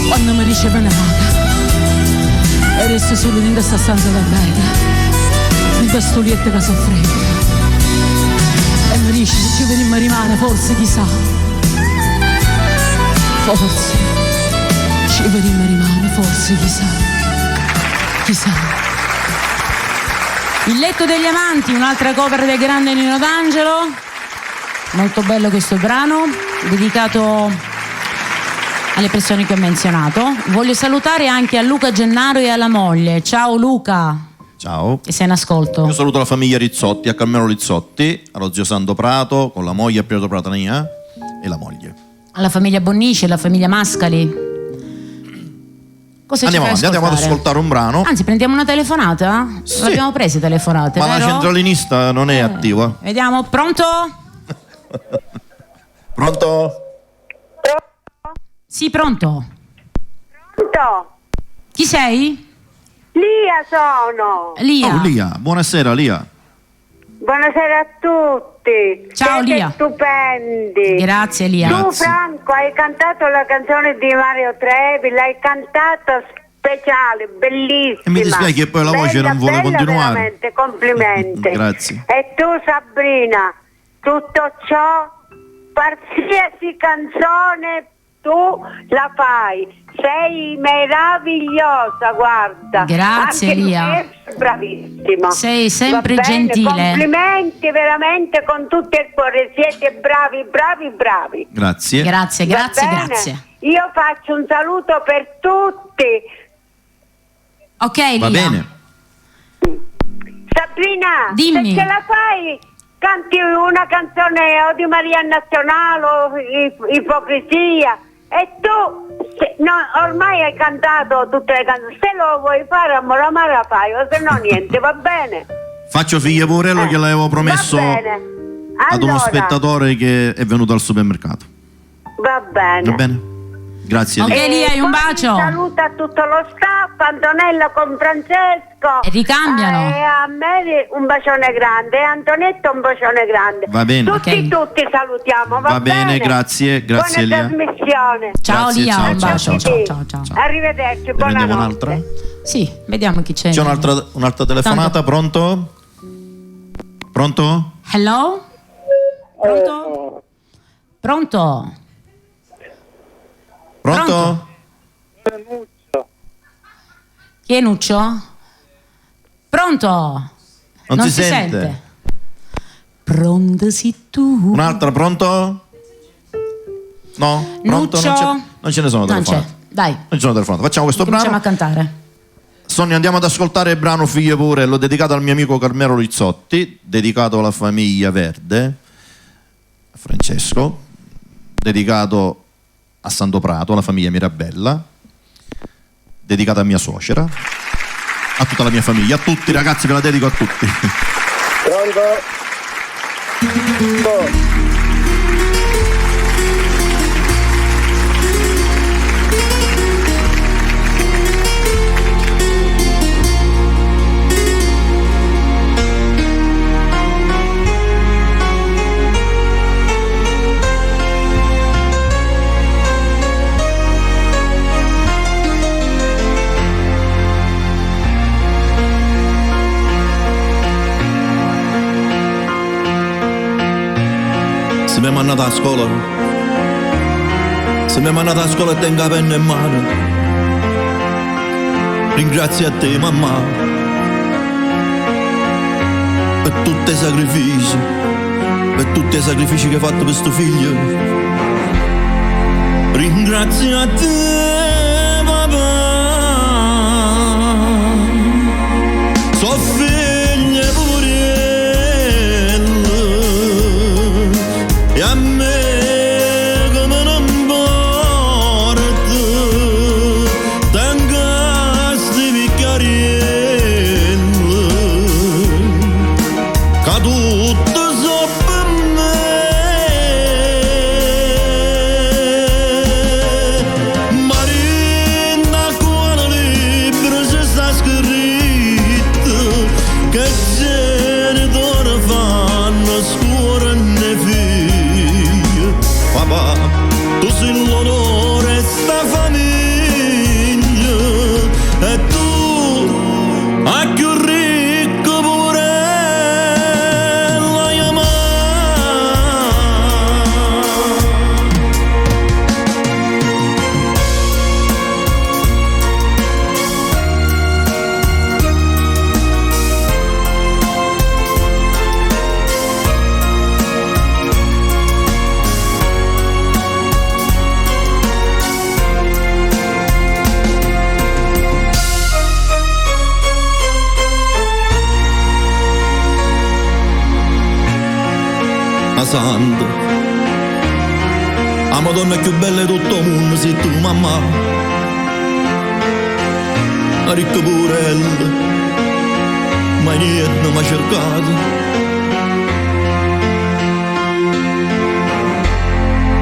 quando mi dice venerata e resto solo in questa stanza da bere in questo letto che soffrendo e mi dice se ci veniamo a rimane forse chissà forse ci veniamo a rimane forse chissà Il letto degli amanti, un'altra cover del grande Nino D'Angelo. Molto bello questo brano, dedicato alle persone che ho menzionato. Voglio salutare anche a Luca Gennaro e alla moglie. Ciao Luca. Ciao. E sei in ascolto. Io saluto la famiglia Rizzotti, a Carmelo Rizzotti, allo zio Sando Prato, con la moglie a Pietro Pratania e la moglie. Alla famiglia Bonnici, alla famiglia Mascali. Cosa Andiamo avanti, andiamo ad ascoltare un brano. Anzi, prendiamo una telefonata? Sì. Non abbiamo prese telefonate, Ma vero? la centralinista non è attiva. Vediamo, pronto? Pronto? Sì, pronto. Pronto? Chi sei? Lia sono. Lia. Oh, Lia, buonasera Lia. Buonasera a tutti. Ciao, Siete Lia. stupendi. Grazie, Lia. Tu, Grazie. Franco, hai cantato la canzone di Mario Trevi, l'hai cantata speciale, bellissima. E mi dispiace che poi la voce Bella, non vuole bella, continuare. Veramente, complimenti. Grazie. E tu, Sabrina, tutto ciò, qualsiasi canzone tu la fai. Sei meravigliosa, guarda. Grazie, Anche Lia. Bravissima. Sei sempre Va bene, gentile. Complimenti veramente con tutto il cuore. Siete bravi, bravi, bravi. Grazie. Grazie, Va grazie, bene? grazie. Io faccio un saluto per tutti. Ok, Lia. Va bene. Sabrina, Dimmi. se ce la fai, canti una canzone o di Maria Nazionale o Ipocrisia. E tu, ormai hai cantato tutte le canzoni. Se lo vuoi fare, amore, la fai, o se no niente, va bene. Faccio figlia Porello che l'avevo promesso Va bene. ad uno Allora, spettatore che è venuto al supermercato. va bene. Va bene? Grazie. Ok, Lia. Lia, un Poi bacio. Saluta a tutto lo staff, Antonella con Francesco. E ricambiano. E a Mary un bacione grande. E a Antonetta un bacione grande. Va bene. Tutti, Ok. tutti salutiamo. Va bene, grazie, grazie, Buona Lia. trasmissione. Ciao, Grazie, Lia, ciao, un ciao, bacio. ciao, Ciao, ciao, ciao. Arrivederci, Ne prendiamo buonanotte. un'altra? Sì, vediamo chi c'è. C'è un'altra telefonata, pronto? Pronto? Hello? Pronto? Pronto? Pronto? Chi è Nuccio? Pronto? Non si sente. Pronto sei tu? Un'altra, pronto? No? Pronto? Nuccio? Non ce ne sono Non c'è. telefonate. Dai, Non ci sono telefonate. Facciamo questo cominciamo brano. a cantare. Sonia, andiamo ad ascoltare il brano Figlie Porello, dedicato al mio amico Carmelo Rizzotti, dedicato alla famiglia Verde, a Francesco, dedicato a Santo Prato, alla famiglia Mirabella, dedicato a mia suocera, a tutta la mia famiglia, a tutti ragazzi, ve la dedico a tutti. Pronto? Se mi mandata a scuola, se mi mandata a scuola e tengo la penna in mano, ringrazio a te mamma per tutti i sacrifici, che hai fatto per sto figlio. Ringrazio a te papà, so figlia Porello e a me come non importa, tangasti picchiariello che tutto so per me. Marinda quale libro ci sta scritto che genitori fanno scuola nei figli. Papà, tu sei l'onore sta famiglia e tu a più ricco pure la chiamare. La santa, la Madonna più bella di tutto il mondo sei tu mamma, la ricca Porello, ma niente mi ha cercato.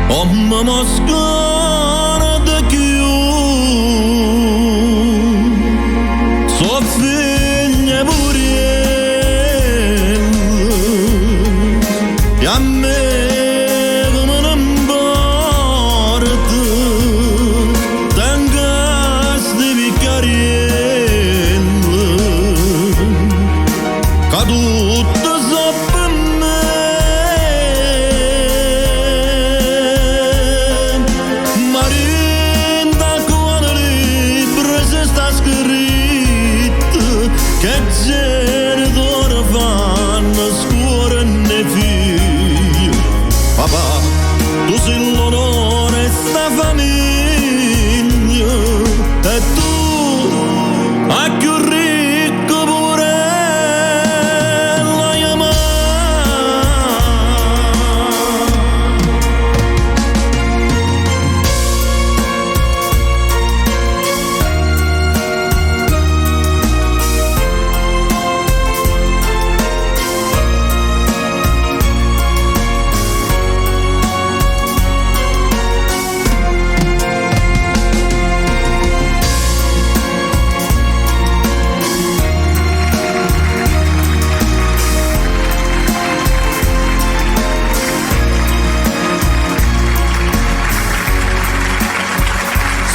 Oh ma mascara da chiù, so figlia Porello tutto sopra me. Marinda cuore libero se sta scritto che genitore fanno scuola nei figli. Papà, tu sei l'onore e sta famiglia e tu a più ricco pure la chiamare.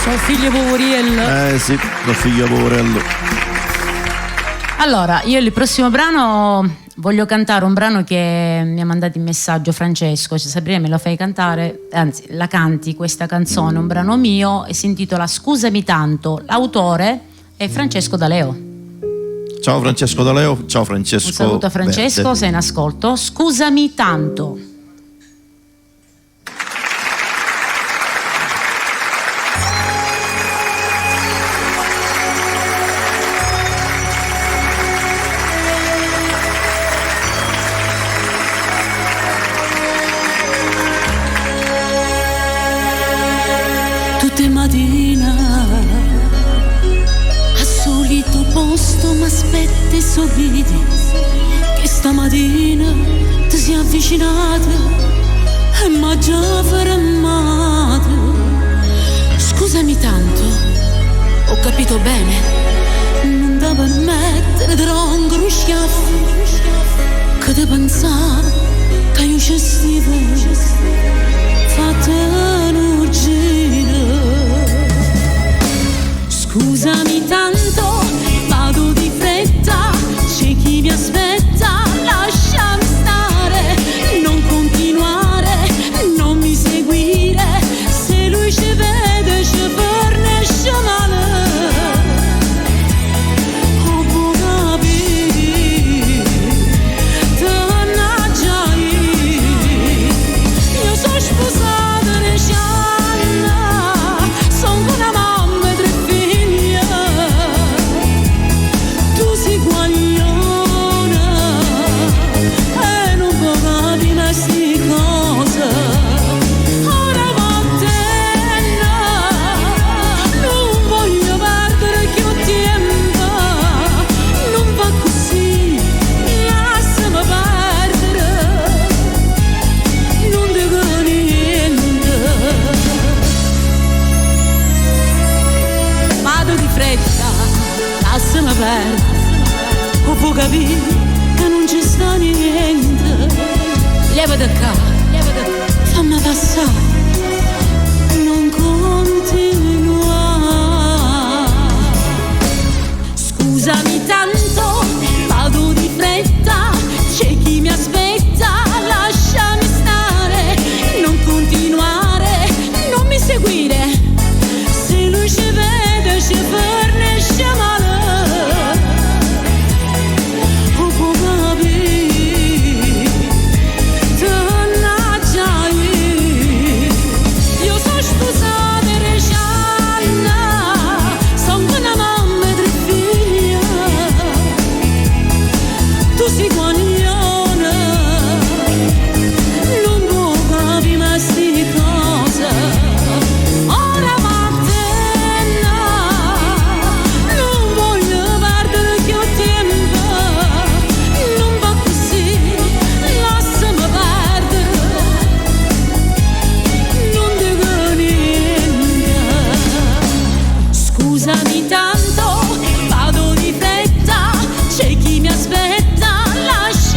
Suo figlio Povoriello. Sì, lo figlio Poverello. Allora, io il prossimo brano voglio cantare un brano che mi ha mandato in messaggio Francesco. Cioè, Sabrina, me lo fai cantare? Anzi, la canti questa canzone, un brano mio, e si intitola Scusami tanto. L'autore è Francesco D'Aleo. Ciao Francesco D'Aleo, ciao Francesco. Un saluto a Francesco, Verde. sei in ascolto. Scusami tanto. Tutte mattine al solito posto m'aspetti e sorridi che stamattina ti sei avvicinata e m'ha già fermata. Scusami tanto, ho capito bene, non da permettere di rompere un schiaffo che ti pensare che io ci stivo fatta un giro. Scusami tanto, vado di fretta, c'è chi mi aspetta, lasciami stare, non continuare, non mi seguire, se lui ci vede ci fornisce male. Oh, può capire, mannaggia io sono sposata 10 anni, sono una mamma e 3 figlie, tu sei guagliona e non può capire queste cose. Ora va bene, non voglio perdere più tempo, non va così, lasciami perdere, non dico niente. Vado di fretta, lasciami perdere, o può capire che non ci sta niente. Lieva da qua, fammi passare, non continuare. Scusami tanto, vado di fretta, c'è chi mi aspetta, lasciami stare, non continuare, non mi seguire, se lui ci vede ci fornisce male. Oh, può capire, mannaggia io sono sposata 10 anni, sono una mamma e 3 figlie, tu sei guagliona, non può capire queste cose. Ora va bene, non voglio perdere più tempo, non va così, lasciami perdere, non dico niente. Scusami tanto, vado di fretta, c'è chi mi aspetta, lasciami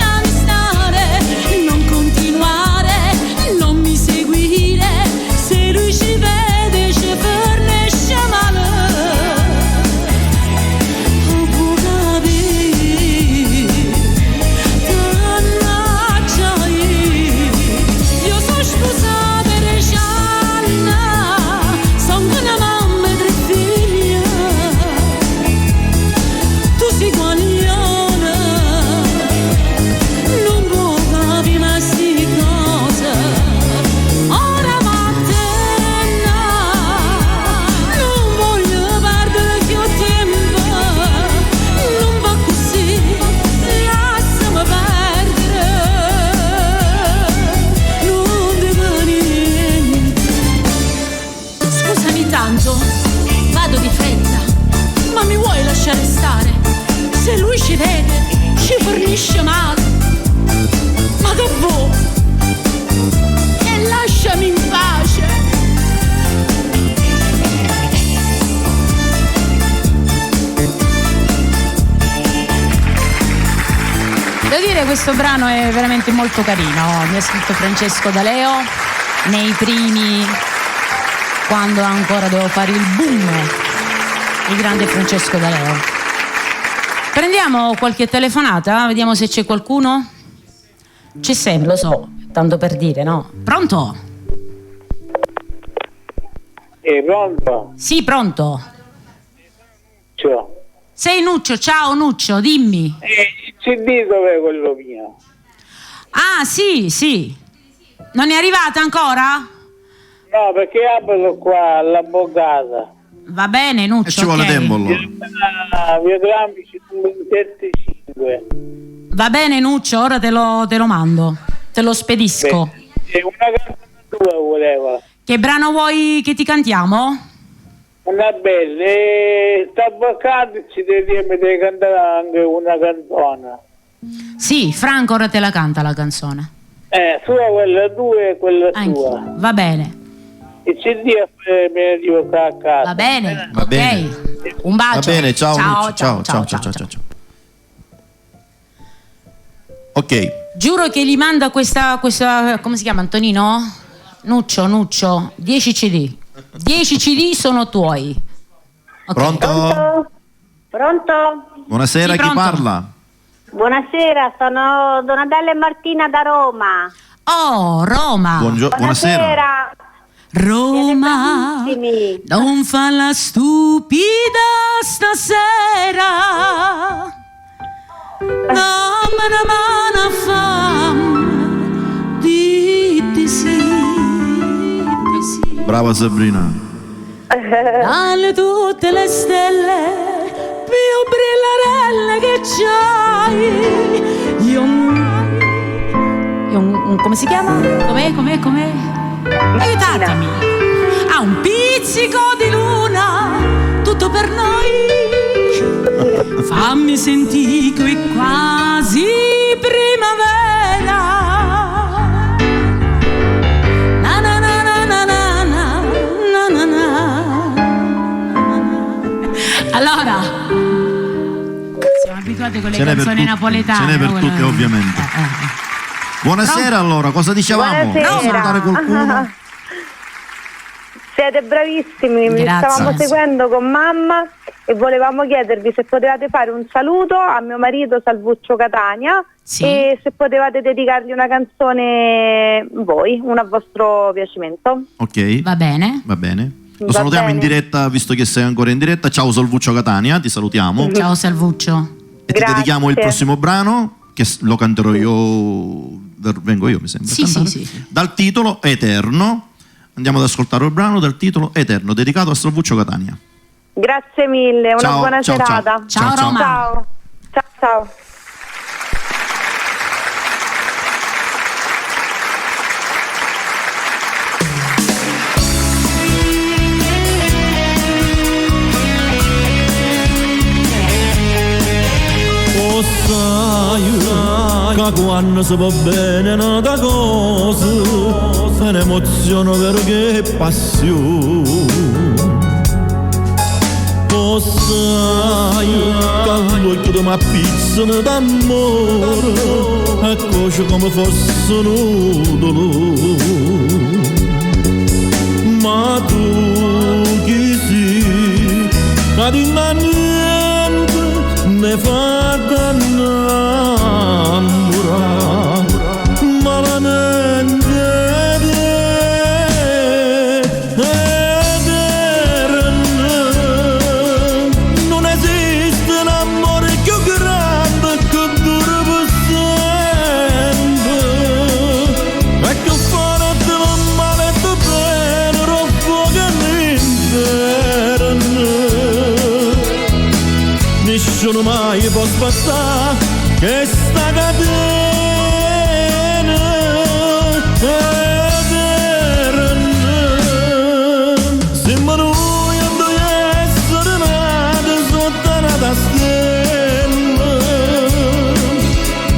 Devo dire, questo brano è veramente molto carino. Mi ha scritto Francesco D'Aleo nei primi, quando ancora dovevo fare il boom, il grande Francesco D'Aleo. Prendiamo qualche telefonata, vediamo se c'è qualcuno. C'è sempre, lo so, tanto per dire, no? Pronto? Pronto? Sì, pronto. Ciao. Sei Nuccio, ciao Nuccio, dimmi. Il CD dov'è quello mio? Ah, sì. Non è arrivata ancora? No, perché abito qua all'avvocato. Va bene, Nuccio. E ci vuole tempo allora. Via Gramsci 75. Va bene, Nuccio, ora te lo mando. Te lo spedisco. Una canzone tua voleva. Che brano vuoi che ti cantiamo? Una bella. Sta avvocato e ci devi cantare anche una canzone. Sì, Franco ora te la canta la canzone. Sua quella tua e quella sua. Anch'io. Va bene. E CD mi arrivo qua a casa. Va bene. Va ok. bene. Un bacio. Va bene, ciao. Ciao. Ciao. Ok. Giuro che gli manda questa come si chiama, Antonino? Nuccio, 10 CD. 10 CD sono tuoi. Okay. Pronto? Pronto? Buonasera, Sì, chi pronto. parla? Buonasera, sono Donatella e Martina da Roma. Oh, Roma. Buonasera. Roma, Siete bravissimi. non fa la stupida stasera. Dammi una mano fam, di sì. Brava Sabrina. Dalle tutte le stelle più brillarelle che c'hai. Io come si chiama? Com'è? Aiutatemi. Ha un pizzico di luna, tutto per noi. Fammi sentire qui quasi primavera. Na na na na na na na na na. Allora, siamo abituati con le canzoni napoletane. Ce n'è per no? tutti, ovviamente. Buonasera, allora, cosa dicevamo? Buonasera. Salutare qualcuno? Siete bravissimi, vi Grazie. stavamo seguendo con mamma e volevamo chiedervi se potevate fare un saluto a mio marito Salvuccio Catania Sì. e se potevate dedicargli una canzone voi, una a vostro piacimento. Ok. Va bene. Lo Va salutiamo in bene. diretta, visto che sei ancora in diretta. Ciao Salvuccio Catania, ti salutiamo. Ciao Salvuccio. E ti Grazie. dedichiamo il prossimo brano, che lo canterò io, vengo io mi sembra. a Sì, cantare, sì. Dal titolo Eterno. Andiamo ad ascoltare il brano dal titolo Eterno, dedicato a Salvuccio Catania. Grazie mille, una Ciao, buona ciao, serata. Ciao, Roma. Ciao. Sai che quando si va bene una cosa se ne emoziona perché è passione. Sai che l'occhio di mi appizzano d'amore e cose come fossero dolore. Ma tu chi sei? Che di niente mi fa innamorare malamente non esiste un amore più grande che dura per sempre e che forte va male e bene lo fuoco all'interno. Nessuno mai può spazzare questa catena eterna. Sembra noi non essere nati sotto una stella,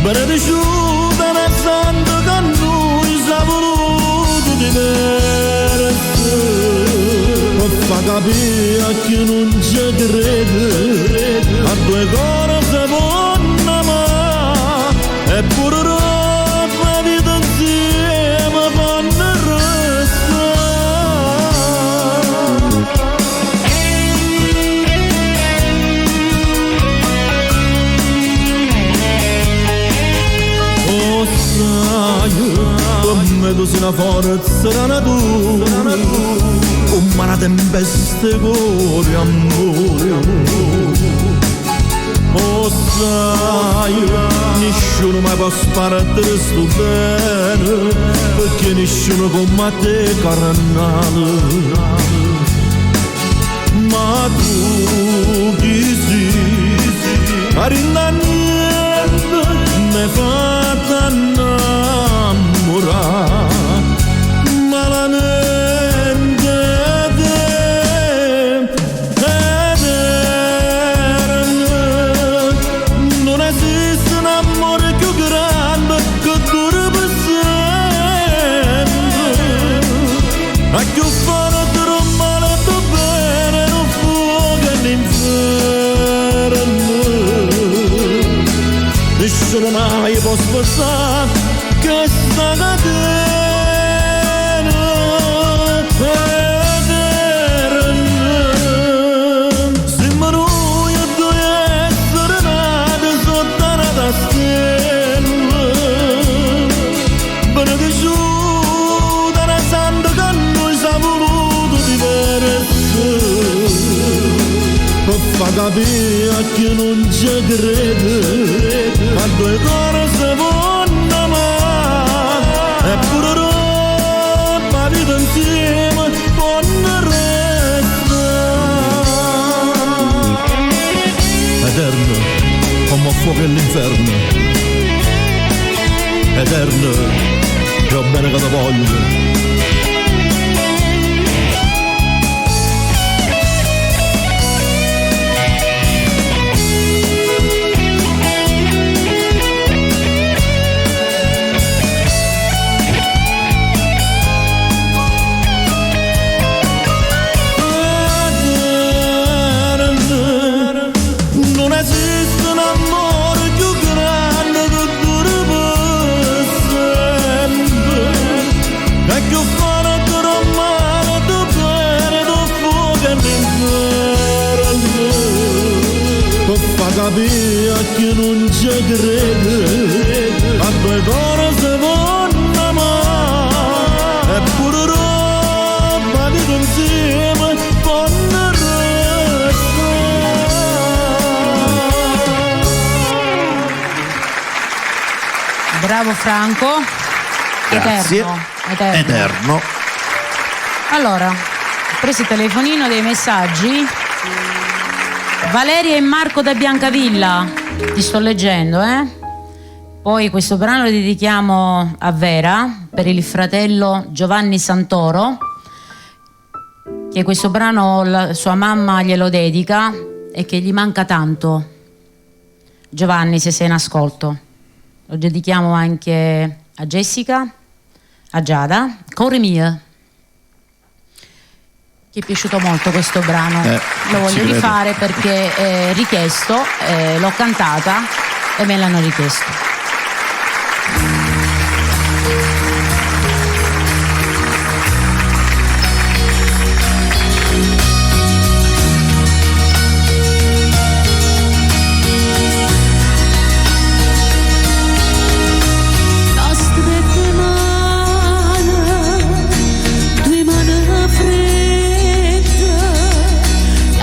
benediciuta nel santo che noi s'ha voluto diverso. Fa capire a chi non ci crede a due cose buone ma e e pure la vita insieme fanno come tu sei una forza da natura, come una tempesta con amore. Oh sai, nessuno mai può sparare sto bene, perché nessuno come te carnale. Ma tu chi sei? Arinda niente, mi fatta innamorare, malamente non esiste un amore più grande che dura per sempre. A chi fare troppo male e bene non fuoco all'inferno. Nessuno mai può spazzare questa catena eterna. Siamo noi e due esseri nati sotto una stella, benediciuta una santa che noi siamo voluto diversi, per far capire a chi non ci crede, ma due cuori si vanno amare, eppure la vita insieme fanno restare. Eterno, come fuoco all'inferno, eterno, che ho bene che ti voglio. Non esiste un amore più grande che dura per sempre, e che fare troppo male, tu bene, tu fuoco all'inferno, per far capire a chi non ci crede, a due cuori si vanno amare, eppure roba vita insieme fanno Bravo Franco. Grazie. Eterno. Allora, ho preso il telefonino dei messaggi. Valeria e Marco da Biancavilla, ti sto leggendo, Poi questo brano lo dedichiamo a Vera per il fratello Giovanni Santoro, che questo brano sua mamma glielo dedica e che gli manca tanto. Giovanni, se sei in ascolto. Lo dedichiamo anche a Jessica, a Giada, Cuore mio. Ti è piaciuto molto questo brano, lo voglio rifare perché è richiesto, l'ho cantata e me l'hanno richiesto.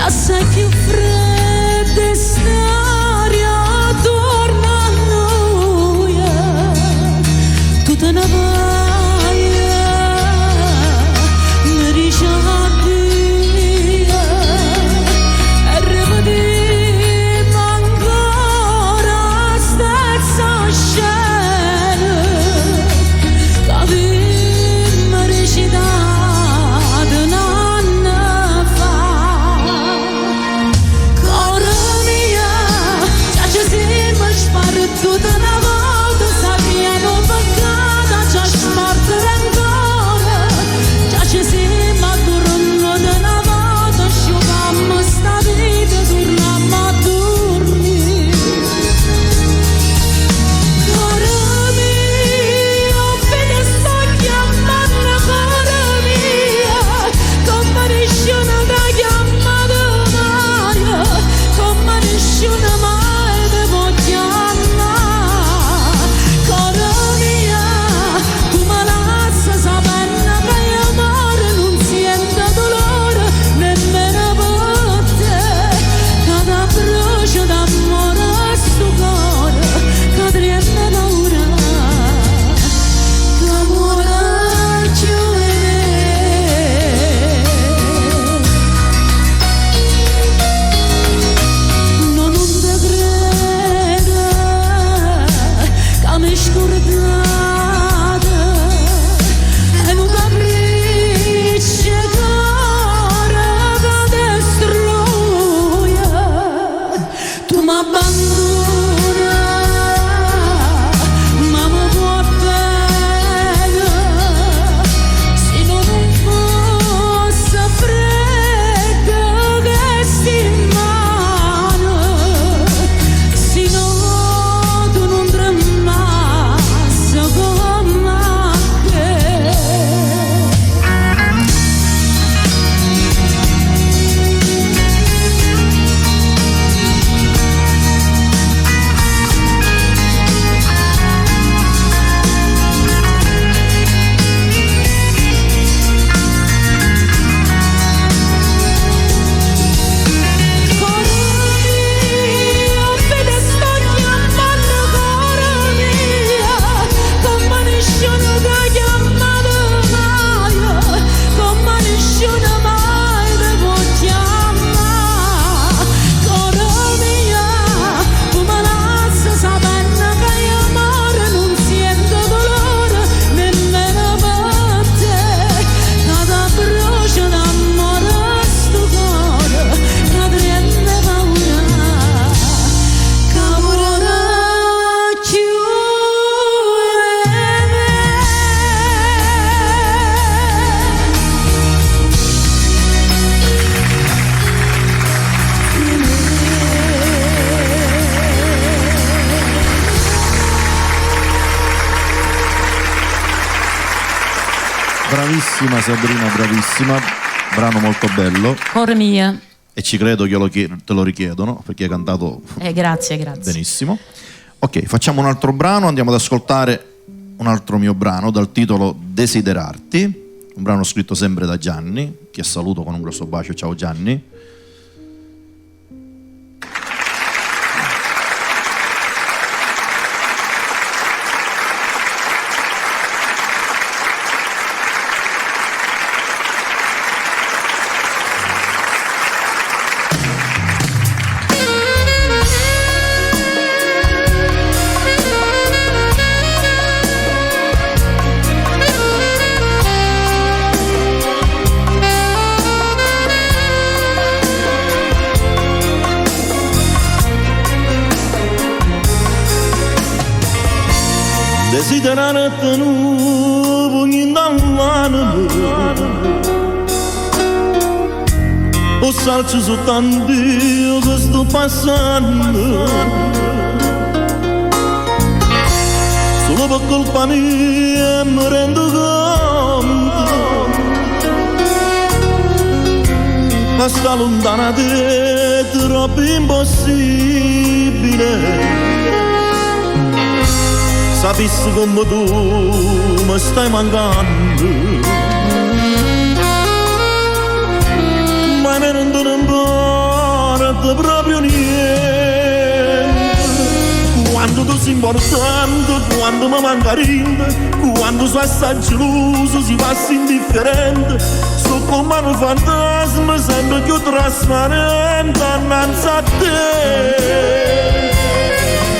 Assai più fredde stare attorno a noi. Bravissima Sabrina, bravissima. Brano molto bello. Cor mia. E ci credo che te lo richiedono, perché hai cantato Grazie. benissimo. Ok, facciamo un altro brano, andiamo ad ascoltare un altro mio brano dal titolo Desiderarti, un brano scritto sempre da Gianni, che saluto con un grosso bacio. Ciao Gianni. Desiderare nu pugni dall'anima o salci su tanti che sto passando solo per colpa mia mi rendo conto ma sta lontana da te è troppo impossibile. Sapissi come tu mi stai mancando, ma me non te ne importa proprio niente. Quando tu sei importante, quando mi manca niente, quando sono assai geloso si passa indifferente, sto come un fantasma sempre più trasparente innanzi a te.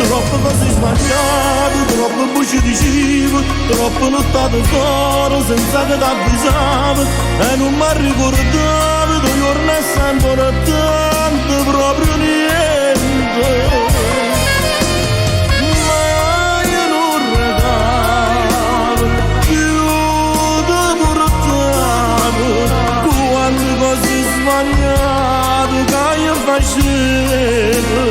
Troppo cose sbagliate, troppo voci dicevo, troppo lottato fuori senza che t'avvisavo e non mi ricordavo dei giorni sempre tanto proprio niente. Ma io non regalo più ti portavo quante cose sbagliate che io facevo.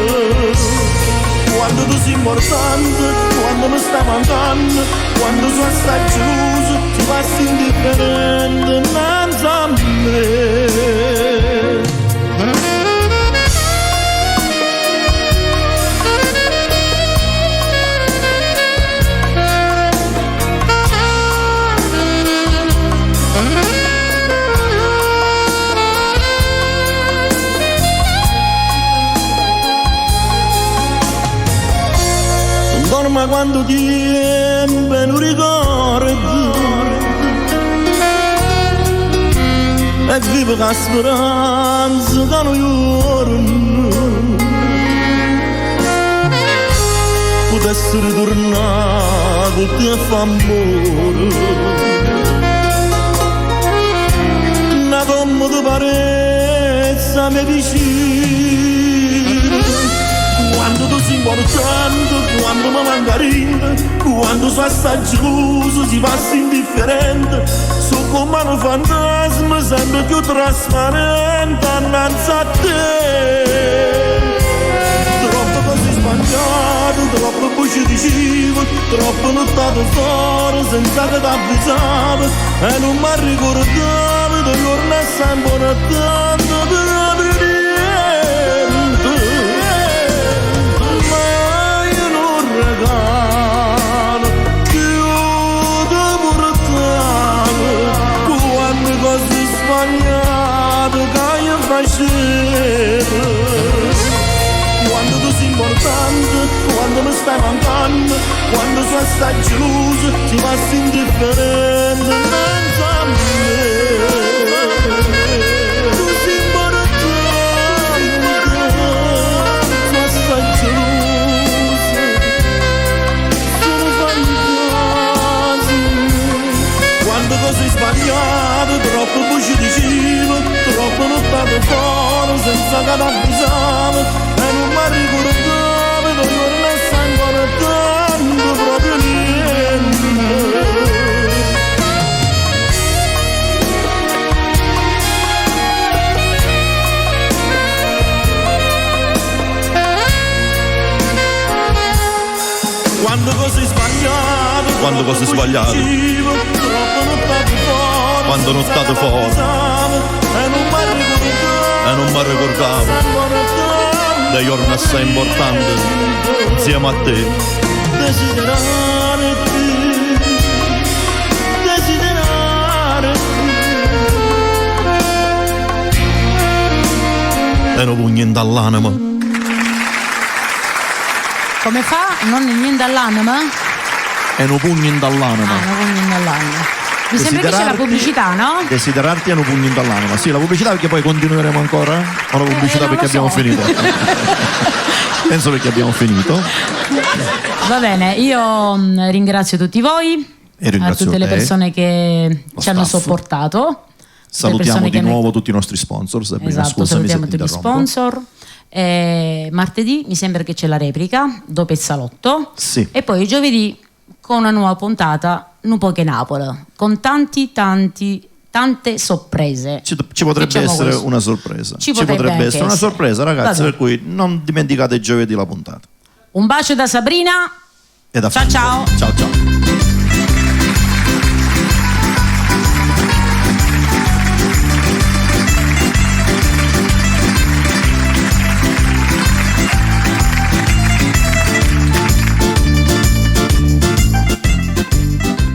Quando tu sei importante, quando mi stai mancando, quando sono assai geloso, ti passi indifferente innanzi a me. Ma quando tempo non ricordo e vivo con speranza che non giorno potessi ritornare con te a fare amore una tomba di parezza mi vicino. Quando tu sei importante, quando mi manca niente, quando sono assai geloso si passa indifferente, sono come un fantasma sempre più trasparente innanzi a te. Troppe cose sbagliate, troppe voci dicevo, troppo lottato fuori senza che t'avvisavo e non mi ricordavo dei giorni sempre tanto proprio niente. Regalo più ti portavo quante cose sbagliate che io facevo. Quando tu sei importante, quando mi stai mancando, quando sono assai geloso ti passi indifferente innanzi a me. Tu sei importante, sono assai geloso. Cose sbagliate, troppo voci dicevo, troppo lottato fuori senza che t'avvisavo e non mi ricordavo dei giorni ancora tanto proprio niente. Quando cose sbagliate quando cose sbagliate, quando non state fuori e non mi ricordavo dei giorni assai importanti insieme a te. E non pugni dall'anima. Come fa? Non niente all'anima? E non pugni dall'anima. Non pugni dall'anima. Mi sembra che c'è la pubblicità, no? Desiderarti e non pugni dall'anima. Sì, la pubblicità perché poi continueremo ancora? O la pubblicità perché abbiamo finito? Penso perché abbiamo finito. Va bene, io ringrazio tutti voi, E ringrazio a tutte le te, persone che lo ci hanno staff. sopportato. Salutiamo di che nuovo tutti i nostri sponsor. Sabrina, Esatto, scusami se salutiamo ti tutti gli interrompo. sponsor. Martedì mi sembra che c'è la replica dopo il salotto. Sì. E poi giovedì con una nuova puntata Un po' che Napoli, con tante sorprese. Ci potrebbe Diciamo essere questo. una sorpresa. Ci potrebbe anche essere una essere. sorpresa, ragazzi, Va bene. per cui non dimenticate giovedì la puntata. Un bacio da Sabrina. E da Ciao, Filippo. ciao. Ciao ciao.